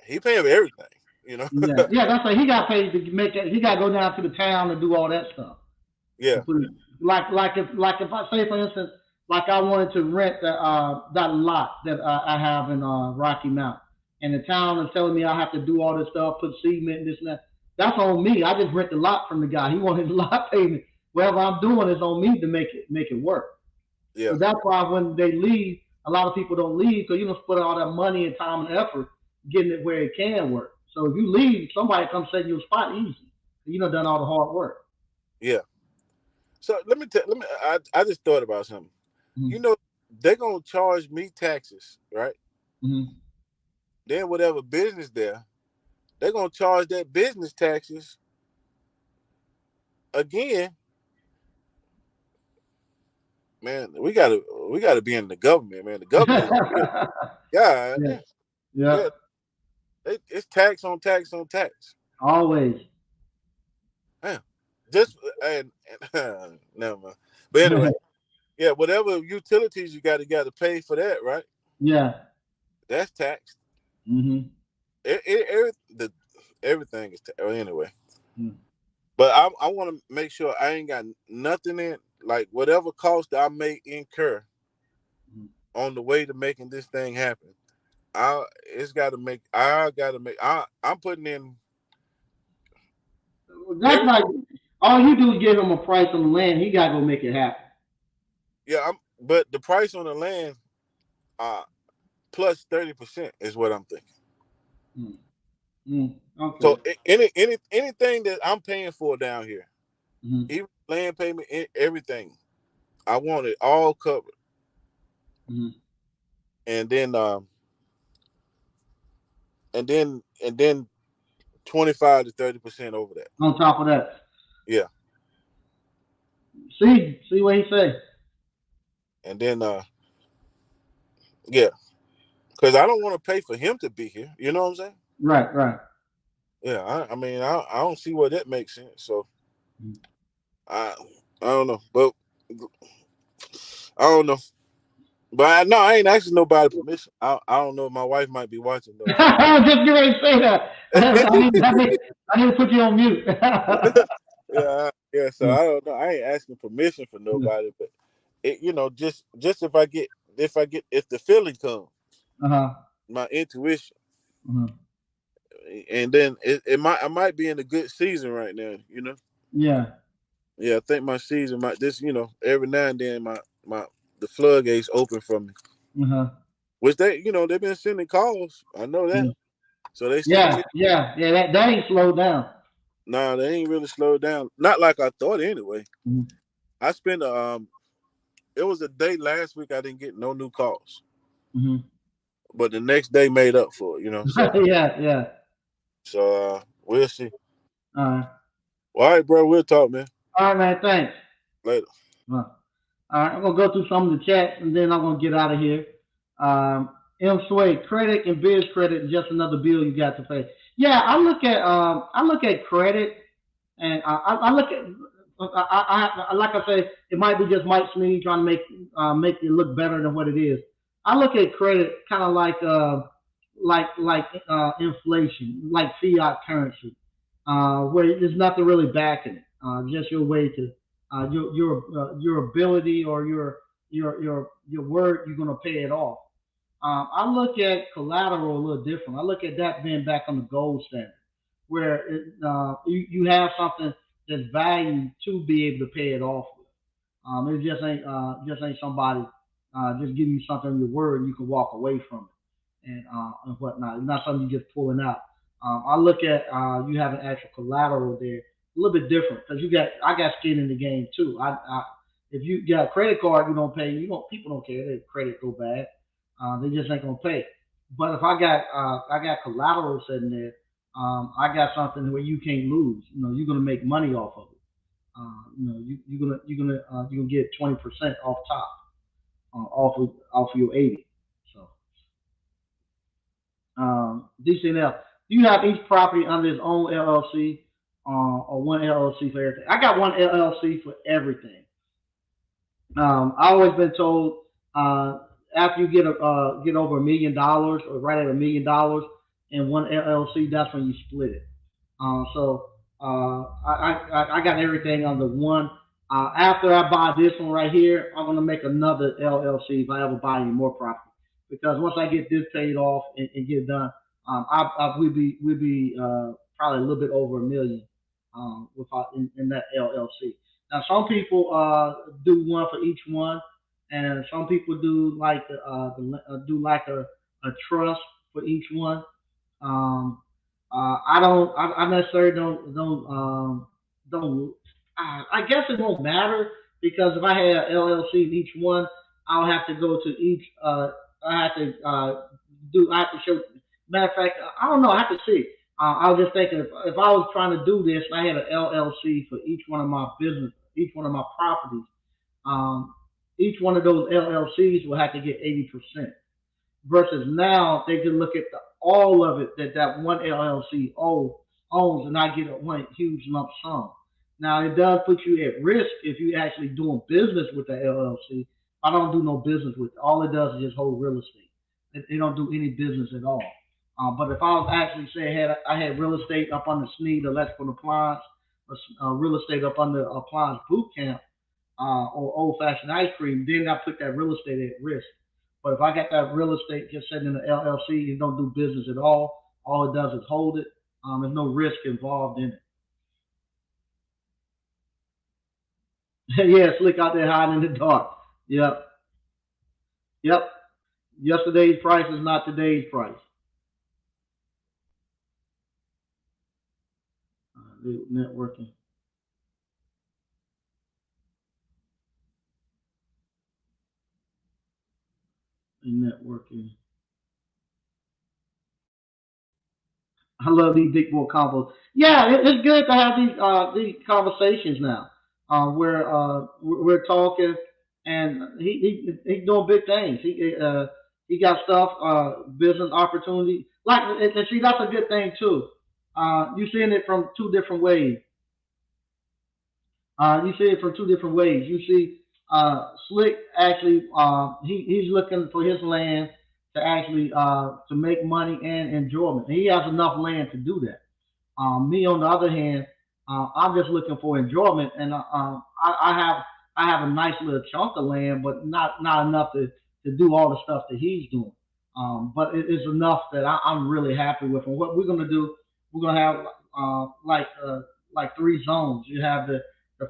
he paying for everything. You know. Yeah. Yeah. That's like he got paid to make it. He got to go down to the town to do all that stuff. To Yeah, put it, like if I say for instance, like I wanted to rent that lot that I have in Rocky Mount, and the town is telling me I have to do all this stuff, put cement and this and that. That's on me. I just rent the lot from the guy. He wanted the lot payment. Whatever I'm doing is on me to make it work. yeah, So that's why when they leave, a lot of people don't leave because you don't put all that money and time and effort getting it where it can work. So if you leave, somebody comes set you a spot easy. You know done all the hard work. yeah. So let me. I just thought about something. You Mm-hmm. know, they're gonna charge me taxes, right? Mm-hmm. Then whatever business there, they're gonna charge that business taxes again. Man, we gotta be in the government, man. The government is real. Yeah, Yeah, yeah. yeah, It's tax on tax on tax. always. Damn. Just and never mind. But anyway, yeah, whatever utilities you got to pay for that, right? Yeah. That's taxed. Mm-hmm. Everything is anyway. Mm-hmm. But I want to make sure I ain't got nothing in like whatever cost I may incur on the way to making this thing happen. I'm putting in That's every like all you do is give him a price on the land. He gotta go make it happen. yeah. But the price on the land uh plus 30% is what I'm thinking. Mm-hmm. Okay. So anything that I'm paying for down here, Mm-hmm. even land payment, everything, I want it all covered, Mm-hmm. and then 25 to 30% over that. On top of that, Yeah, see what he say. and then yeah, because I don't want to pay for him to be here. You know what I'm saying? Right, right. Yeah, I mean I don't see where that makes sense. So I I don't know, but I don't know. But no, I ain't asking nobody permission. I don't know. My wife might be watching though, so I was just getting ready to say that. I need to put you on mute. yeah. So I don't know. I ain't asking permission for nobody, but just if the feeling comes, Uh-huh. my intuition, Uh-huh. and then I might be in a good season right now. Yeah. Yeah, I think my season might every now and then my the floodgates open for me, Uh-huh. which they've been sending calls. I know that, so they sending Yeah, me. yeah, yeah. That ain't slowed down. Nah, they ain't really slowed down. Not like I thought anyway. Mm-hmm. I spent it was a day last week I didn't get no new calls, Mm-hmm. but the next day made up for it. So Yeah, yeah. we'll see. All right. Well, all right, bro, we'll talk, man, All right, man. Thanks. later. All right, I'm gonna go through some of the chats and then I'm gonna get out of here. M Sway, credit and biz credit is just another bill you got to pay. Yeah, I look at credit and I look at like I say, it might be just Mike Sneed trying to make it look better than what it is. I look at credit kind of like inflation, like fiat currency, where there's nothing really backing it. Just your way to your ability or your word, you're gonna pay it off. I look at collateral a little different. I look at that being back on the gold standard, where you have something that's valued to be able to pay it off with. It just ain't somebody just giving you something on your word and you can walk away from it and whatnot. It's not something you just pulling out. I look at you have an actual collateral there, a little bit different because I got skin in the game too. If you got a credit card, you don't pay. You don't people don't care if credit go bad. They just ain't gonna pay. But if I got collateral sitting there, I got something where you can't lose. You're gonna make money off of it. You're gonna get 20% off top off of your 80. So DCNF. Do you have each property under its own LLC or one LLC for everything? I got one LLC for everything. I always been told uh, after you get over $1 million or right at $1 million in one LLC, that's when you split it. So I got everything under one. After I buy this one right here, I'm gonna make another LLC if I ever buy any more property. Because once I get this paid off and get done, we'll be probably a little bit over $1 million in that LLC. Now some people do one for each one, and some people do like do like a trust for each one. Um, I don't. I necessarily don't. I guess it won't matter because if I had LLC in each one, I'll have to go to each. I have to do. I have to show. Matter of fact, I don't know. I have to see. I was just thinking if I was trying to do this, and I had an LLC for each one of my business, each one of my properties. Um, each one of those LLCs will have to get 80%. Versus now, they can look at all of it that one LLC owns and I get a one huge lump sum. Now, it does put you at risk if you actually doing business with the LLC. I don't do no business with it. All it does is just hold real estate. They don't do any business at all. But if I was actually say I had real estate up on the SNEED electrical appliance, real estate up on the appliance boot camp, or old fashioned ice cream, then I put that real estate at risk. But if I got that real estate just sitting in the LLC and don't do business at all it does is hold it. There's no risk involved in it. Yeah, slick out there hiding in the dark. Yep, yep. Yesterday's price is not today's price. Networking and networking. I love these big boy combos. Yeah, it's good to have these conversations now, where we're talking, and he's doing big things. He got stuff, business opportunity. Like and see, that's a good thing too. You seeing it from two different ways. You see it from two different ways. You see, Slick actually, he's looking for his land to actually to make money and enjoyment. He has enough land to do that. Me, on the other hand, I'm just looking for enjoyment, and I have a nice little chunk of land, but not enough to do all the stuff that he's doing. But it is enough that I'm really happy with. And what we're gonna do, we're gonna have like three zones. You have the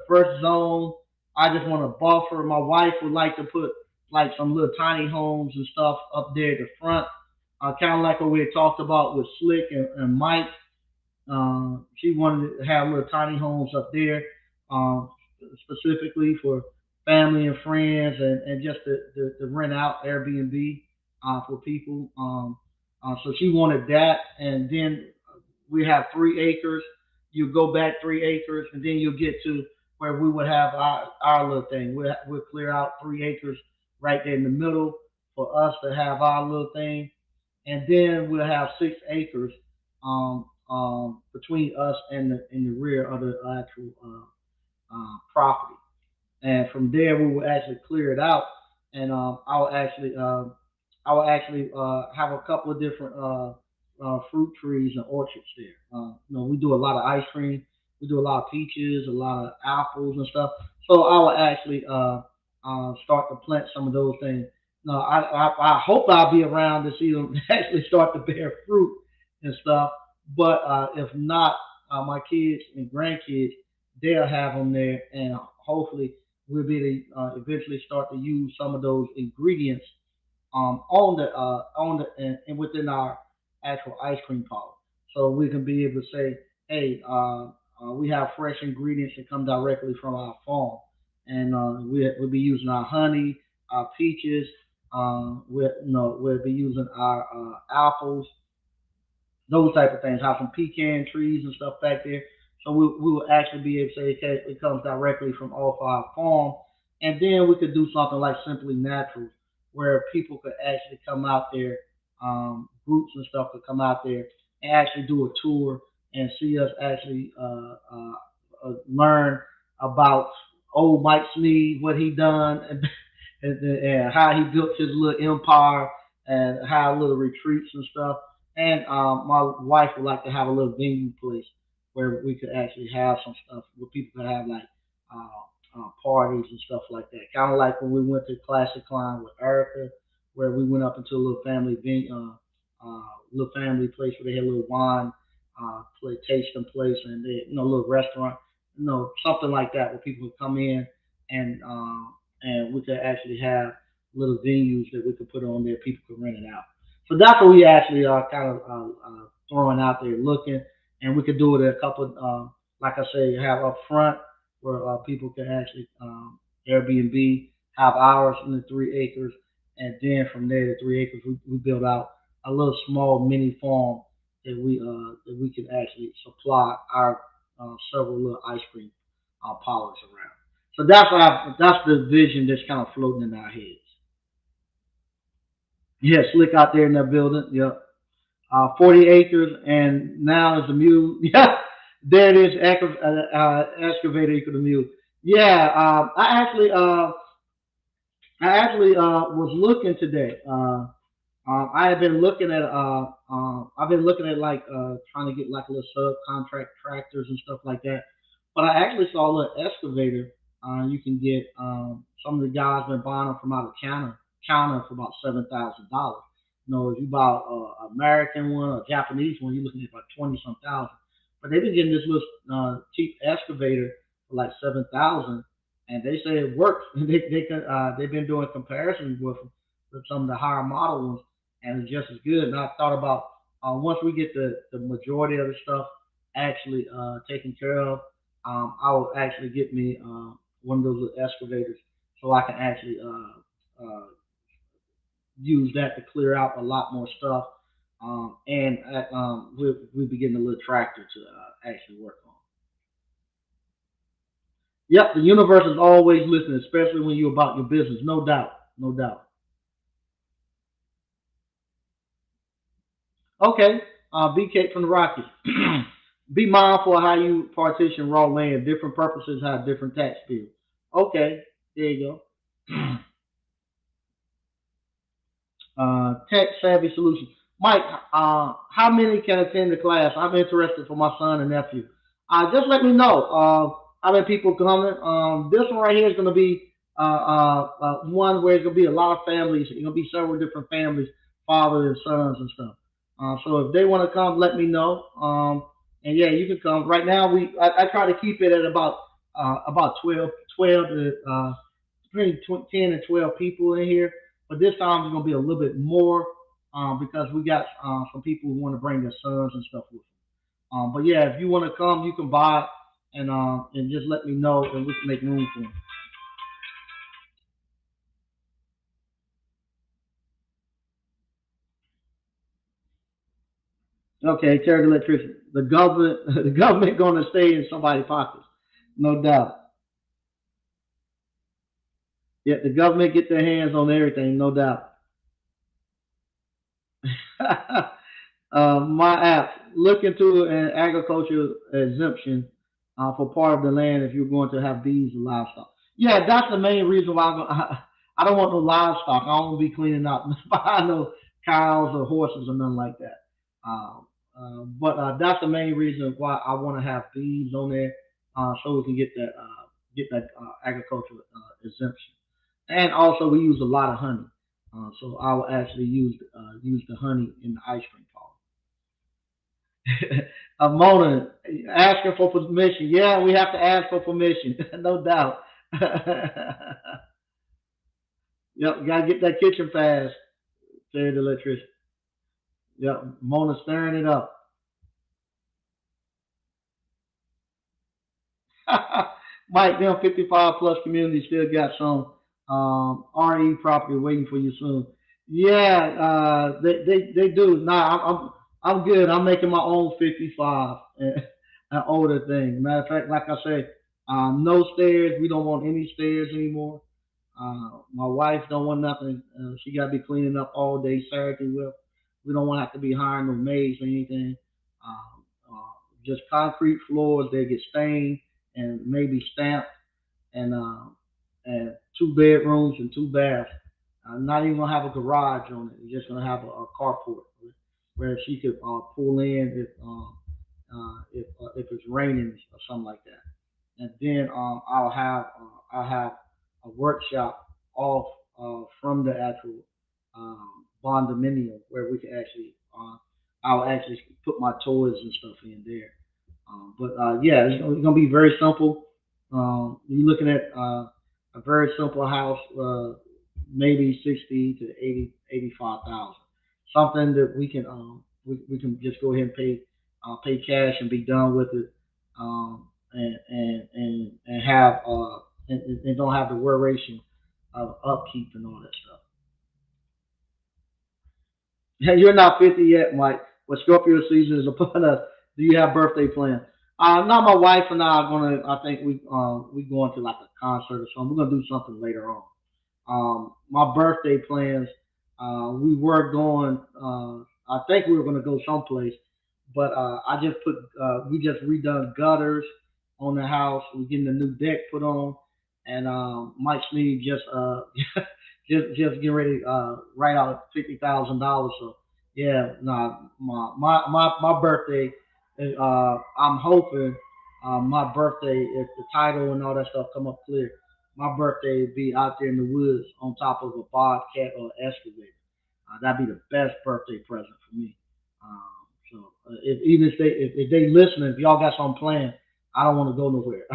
first zone. I just want to buffer. My wife would like to put like some little tiny homes and stuff up there at the front, kind of like what we had talked about with Slick and Mike. She wanted to have little tiny homes up there, um, specifically for family and friends, and just to rent out Airbnb for people. So she wanted that, and then we have 3 acres. You go back 3 acres, and then you'll get to where we would have our little thing. We'll clear out 3 acres right there in the middle for us to have our little thing, and then we'll have 6 acres between us and the rear of the actual property. And from there, we will actually clear it out, and I will actually have a couple of different fruit trees and orchards there. We do a lot of ice cream, we do a lot of peaches, a lot of apples and stuff. So I will actually start to plant some of those things. No, I hope I'll be around to see them actually start to bear fruit and stuff. But if not, my kids and grandkids, they'll have them there, and hopefully we'll be able to eventually start to use some of those ingredients on the and within our actual ice cream parlor. So we can be able to say, hey, we have fresh ingredients that come directly from our farm, and we'll be using our honey, our peaches. We'll be using our apples, those type of things. Have some pecan trees and stuff back there. So we will actually be able to say, okay, it comes directly from off our farm, and then we could do something like simply natural, where people could actually come out there. groups and stuff to come out there and actually do a tour and see us actually learn about old Mike Sneed, what he done, and how he built his little empire and how little retreats and stuff. And my wife would like to have a little venue place where we could actually have some stuff where people could have like parties and stuff like that. Kind of like when we went to Classic Climb with Erica, where we went up into a little family little family place where they had a little wine play tasting place and they, a little restaurant, something like that where people would come in and we could actually have little venues that we could put on there. People could rent it out. So that's what we actually are kind of throwing out there, looking, and we could do it at a couple. Like I say, have up front where people can actually Airbnb, have ours in the 3 acres, and then from there, the 3 acres, we build out a little small mini farm that we can actually supply our several little ice cream parlors around. So that's the vision that's kind of floating in our heads. Yeah, slick out there in that building. Yep. 40 acres, and now is the mule. Yeah, there it is, excavator equal to mule. Yeah, I actually was looking today. I have been looking at I've been looking at like trying to get like a little subcontract tractors and stuff like that. But I actually saw a little excavator. You can get some of the guys been buying them from out of China for about $7,000. If you buy an American one or a Japanese one, you're looking at about 20 some thousand. But they've been getting this little cheap excavator for like 7,000, and they say it works. They've been doing comparisons with some of the higher model ones, and it's just as good. And I thought about once we get the majority of the stuff actually taken care of, I will actually get me one of those little excavators so I can actually use that to clear out a lot more stuff. And we'll be getting a little tractor to actually work on. Yep, the universe is always listening, especially when you're about your business. No doubt, no doubt. Okay, BK from the Rockies. Be mindful of how you partition raw land. Different purposes have different tax bills. Okay, there you go. Tech savvy solutions. Mike, how many can attend the class? I'm interested for my son and nephew. Just let me know how many people coming. This one right here is going to be one where it's going to be a lot of families. It's going to be several different families, fathers and sons and stuff. So if they want to come, let me know. And yeah, you can come. Right now, I try to keep it at about 12 to between 10 and 12 people in here. But this time it's going to be a little bit more because we got some people who want to bring their sons and stuff with them. But yeah, if you want to come, you can buy it and just let me know and we can make room for them. Okay, Terry electricity. The government, the government going to stay in somebody's pockets, no doubt. Yeah, the government get their hands on everything, no doubt. My app, look into an agricultural exemption for part of the land if you're going to have bees and livestock. Yeah, that's the main reason why I don't want no livestock. I don't want to be cleaning up I no cows or horses or nothing like that. But that's the main reason why I want to have bees on there so we can get that agricultural exemption. And also, we use a lot of honey. So I will actually use the honey in the ice cream parlor. Mona asking for permission. Yeah, we have to ask for permission, no doubt. Yep, gotta get that kitchen fast. Say the electrician. Yep, Mona stirring it up. Mike, them 55 plus communities still got some RE property waiting for you soon. Yeah, they do. Nah, I'm good. I'm making my own 55, an older thing. Matter of fact, like I said, no stairs. We don't want any stairs anymore. My wife don't want nothing. She got to be cleaning up all day Saturday with. We don't want to have to be hiring no maids or anything. Just concrete floors. They get stained and maybe stamped, and two bedrooms and two baths. Not even gonna have a garage on it. You're just gonna have a carport where she could pull in if it's raining or something like that. And then I'll have a workshop off from the actual bondominium where we can actually I'll actually put my toys and stuff in there. But yeah, it's gonna be very simple. You're looking at a very simple house, maybe 60 to 80, 85,000. Something that we can just go ahead and pay cash and be done with it, and have and don't have the worration of upkeep and all that stuff. Yeah, you're not 50 yet, Mike. But Scorpio season is upon us. Do you have birthday plans? Now my wife and I are gonna. I think we going to like a concert or something. We're gonna do something later on. My birthday plans. We were going. I think we were gonna go someplace, but I just put. We just redone gutters on the house. We're getting a new deck put on, and Mike Sneed just just getting ready write out $50,000. So yeah, nah, my birthday. I'm hoping my birthday, if the title and all that stuff come up clear, my birthday would be out there in the woods on top of a bobcat or excavator. That'd be the best birthday present for me. If even if they listening, if y'all got something planned, I don't want to go nowhere.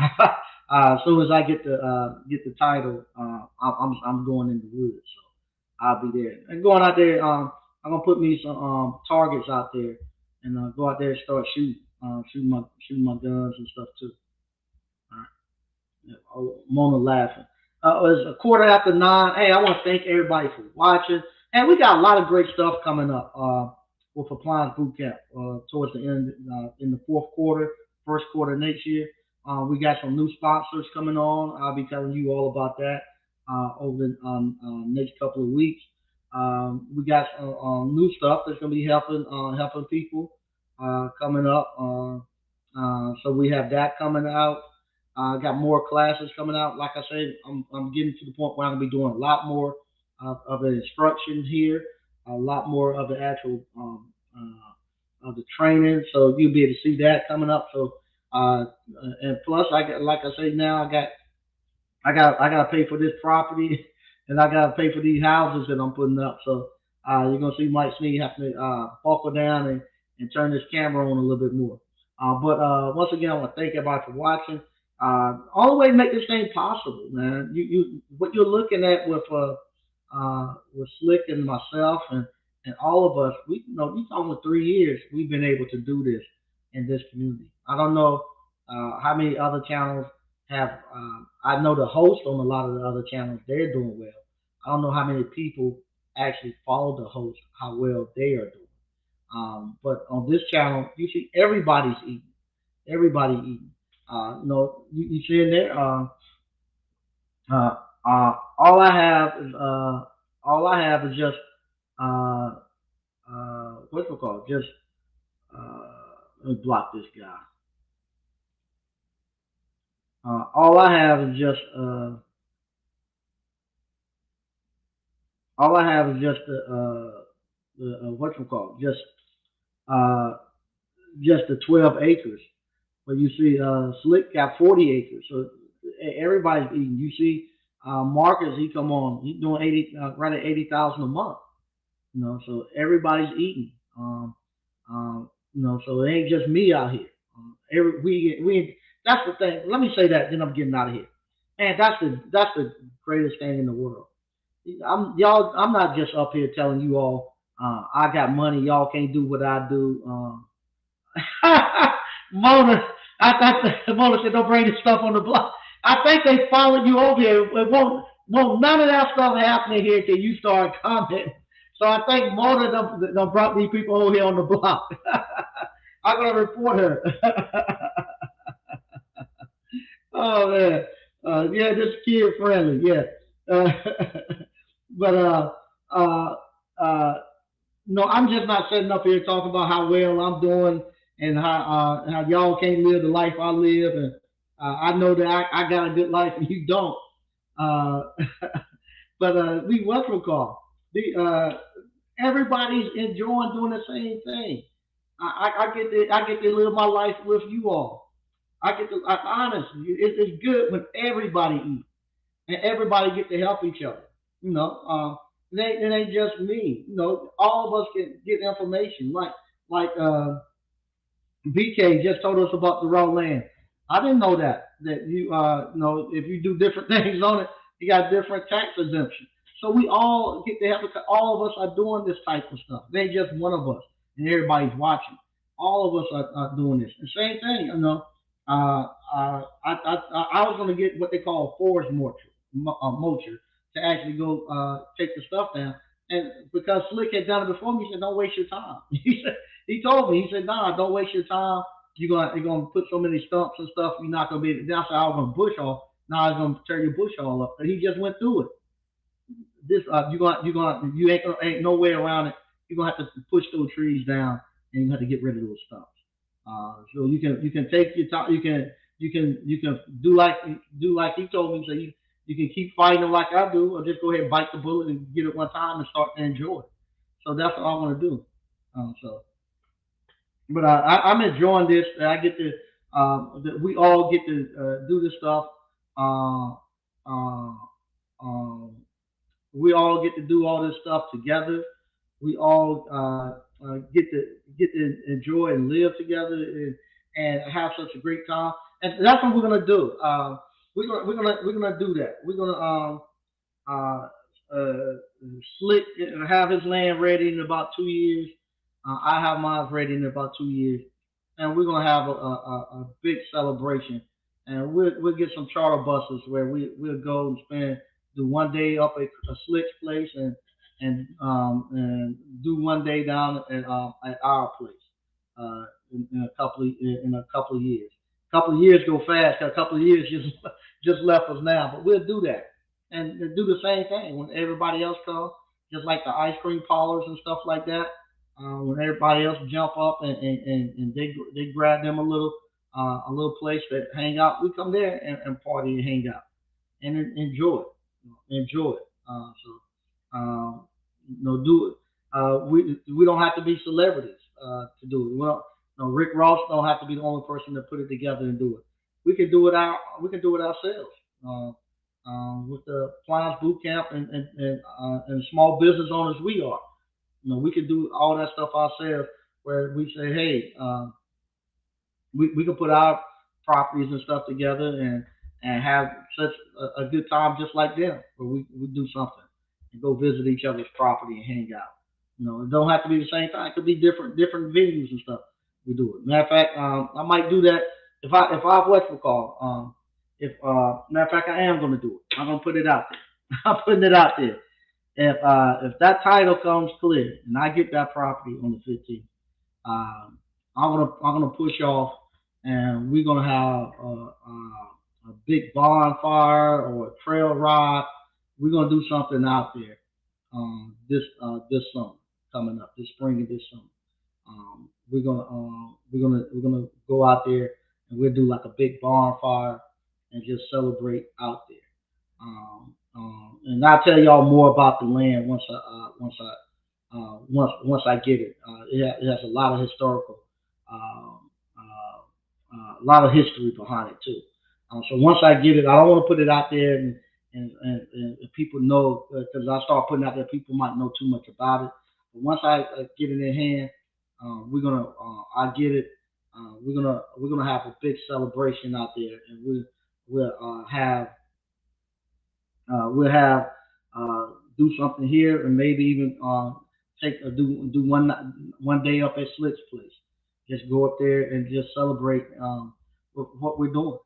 As soon as I get the title, I'm going in the woods. So I'll be there and going out there. I'm gonna put me some targets out there and go out there and start shooting, shooting my guns and stuff too. All right. Yeah, oh, Mona laughing. It's a quarter after 9. Hey, I want to thank everybody for watching. And we got a lot of great stuff coming up with Appliance Boot Camp towards the end, in the fourth quarter, first quarter next year. We got some new sponsors coming on. I'll be telling you all about that over the next couple of weeks. We got new stuff that's going to be helping people coming up. So we have that coming out. Got more classes coming out. Like I said, I'm getting to the point where I'm gonna be doing a lot more of the instruction here, a lot more of the actual of the training. So you'll be able to see that coming up. So and plus, I got like I say now, I got to pay for this property, and I got to pay for these houses that I'm putting up. So you're gonna see Mike Sneed have to buckle down and turn this camera on a little bit more. But once again, I want to thank everybody for watching. All the way to make this thing possible, man. What you're looking at with Slick and myself and all of us. We talking with 3 years. We've been able to do this in this community. I don't know how many other channels have. I know the host on a lot of the other channels. They're doing well. I don't know how many people actually follow the host, how well they are doing. But on this channel, you see everybody's eating. Everybody eating. You see in there. All I have is just uh, what's it called? Just let me block this guy. All I have is just all I have is just the what's it called? Uh, just the 12 acres. But you see, Slick got 40 acres, so everybody's eating. You see, Marcus, he come on, he's doing 80, right at 80,000 a month. So everybody's eating. So it ain't just me out here. We that's the thing. Let me say that, then I'm getting out of here. Man, that's the greatest thing in the world. I'm not just up here telling you all I got money. Y'all can't do what I do. Mona, I thought Mona said don't bring this stuff on the block. I think they followed you over here. It won't none of that stuff happening here till you start commenting. So I think Mona done brought these people over here on the block. I'm gonna report her. Oh man, yeah, just kid friendly, yeah. Uh, but uh, uh, No, I'm just not sitting up here talking about how well I'm doing and how y'all can't live the life I live, and I know that I got a good life and you don't. Uh, but we what we call the everybody's enjoying doing the same thing. I get to live my life with you all. I get to honestly, it's good when everybody eats and everybody get to help each other. You know, it ain't just me. You know, all of us can get information. Like BK just told us about the raw land. I didn't know that you know if you do different things on it, you got different tax exemption. So we all get to have all of us are doing this type of stuff. They ain't just one of us, and everybody's watching. All of us are doing this. The same thing, you know. I was going to get what they call a forest mulcher to actually go take the stuff down. And because Slick had done it before me, he said, "Don't waste your time." He told me, he said, "Nah, don't waste your time. You're gonna put so many stumps and stuff. You're not gonna be able." I said, "I was gonna bush off. Now I'm gonna tear your bush all up." And he just went through it. This you ain't no way around it. You're gonna have to push those trees down, and you have to get rid of those stumps. So you can take your time. You can do like he told me. So you can keep fighting like I do, or just go ahead and bite the bullet and get it one time and start to enjoy it. So that's what I want to do. So but I'm enjoying this. I get to we all get to do this stuff. Uh, uh, um, we all get to do all this stuff together. We all get to enjoy and live together and have such a great time. And that's what we're gonna do. We're gonna do that. We're gonna uh, uh, Slick have his land ready in about 2 years. I have mine ready in about 2 years, and we're gonna have a big celebration. And we'll get some charter buses where we'll go and spend do one day up at a Slick's place and do one day down at our place in a couple of years. A couple of years go fast. A couple of years just left us now, but we'll do that and do the same thing when everybody else comes, just like the ice cream parlors and stuff like that. When everybody else jump up and they grab them a little place that hang out, we come there and party and hang out and enjoy it, enjoy it. Do it. We don't have to be celebrities to do it. Well, Rick Ross don't have to be the only person to put it together and do it. We can do it ourselves. With the Appliance Boot Camp and small business owners we are. We can do all that stuff ourselves where we say, hey, we can put our properties and stuff together and have such a good time just like them, where we do something and go visit each other's property and hang out. It don't have to be the same time. It could be different venues and stuff. We do it. Matter of fact, I might do that if I what's it called. If matter of fact, I am going to do it. I'm going to put it out there. I'm putting it out there. If that title comes clear and I get that property on the 15th, I'm gonna push off, and we're gonna have a big bonfire or a trail ride. We're gonna do something out there this summer coming up, this spring and this summer. We're gonna go out there and we'll do like a big bonfire and just celebrate out there. And I'll tell y'all more about the land once I get it. It has a lot of historical, a lot of history behind it too. So once I get it, I don't want to put it out there and people know because I start putting out there, people might know too much about it. But once I get it in hand, I get it. We're gonna have a big celebration out there, and we'll have do something here, and maybe even take do one day up at Slick's place. Just go up there and just celebrate what we're doing.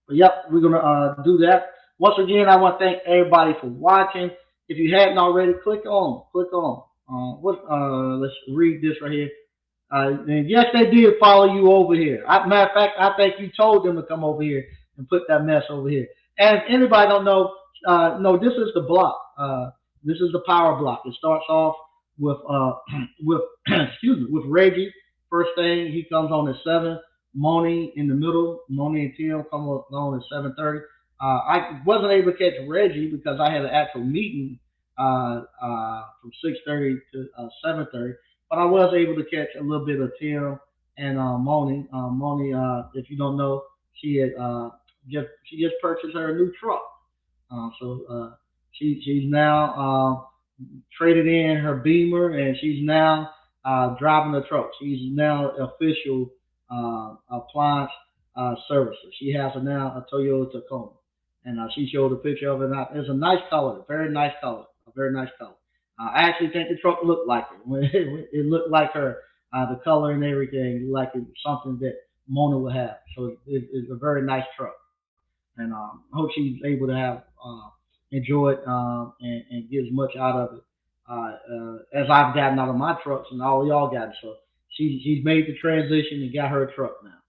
But yep, we're gonna do that. Once again, I want to thank everybody for watching. If you hadn't already, click on. Let's read this right here. And yes, they did follow you over here. Matter of fact, I think you told them to come over here and put that mess over here. And if anybody don't know, no, this is the block. This is the power block. It starts off. with with excuse me, with Reggie. First thing he comes on at 7. Moni in the middle. Moni and Tim come on at 7:30. I wasn't able to catch Reggie because I had an actual meeting from 6:30 to 7:30. But I was able to catch a little bit of Tim and Moni. Moni, if you don't know, she just purchased her new truck. She's now traded in her Beamer, and she's now driving the truck. She's now official appliance services. She has now a Toyota Tacoma, and she showed a picture of it. And it's a nice color, very nice color, a very nice color. I actually think the truck looked like it. When it looked like her, the color and everything, like it was something that Mona would have. So it's a very nice truck, and I hope she's able to have enjoy it and get as much out of it as I've gotten out of my trucks and all y'all got. So she's made the transition and got her truck now.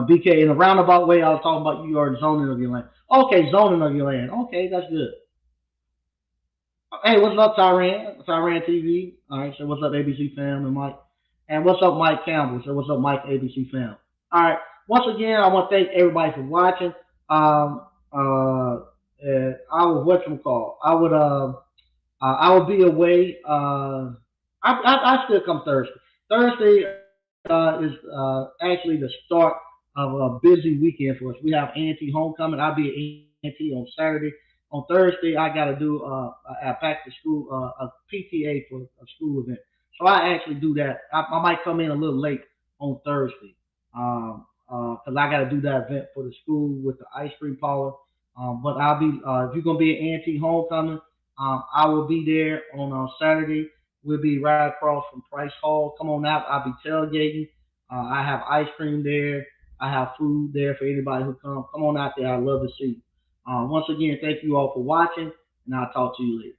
BK, in a roundabout way, I was talking about you are zoning of your land. Okay, zoning of your land. Okay, that's good. Hey, what's up, Tyran? Tyran TV. All right, so what's up, ABC fam and Mike? And what's up, Mike Campbell? So what's up, Mike, ABC fam? All right. Once again, I want to thank everybody for watching. I would what you call. I will be away. I still come Thursday. Thursday is actually the start of a busy weekend for us. We have A&T homecoming. I'll be at A&T on Saturday. On Thursday, I got to do a back to school a PTA for a school event. So I actually do that. I might come in a little late on Thursday because I got to do that event for the school with the ice cream parlor. But I'll be if you're gonna be at A&T homecoming, I will be there on Saturday. We'll be right across from Price Hall. Come on out. I'll be tailgating. I have ice cream there. I have food there for anybody who comes. Come on out there. I'd love to see you. Once again, thank you all for watching, and I'll talk to you later.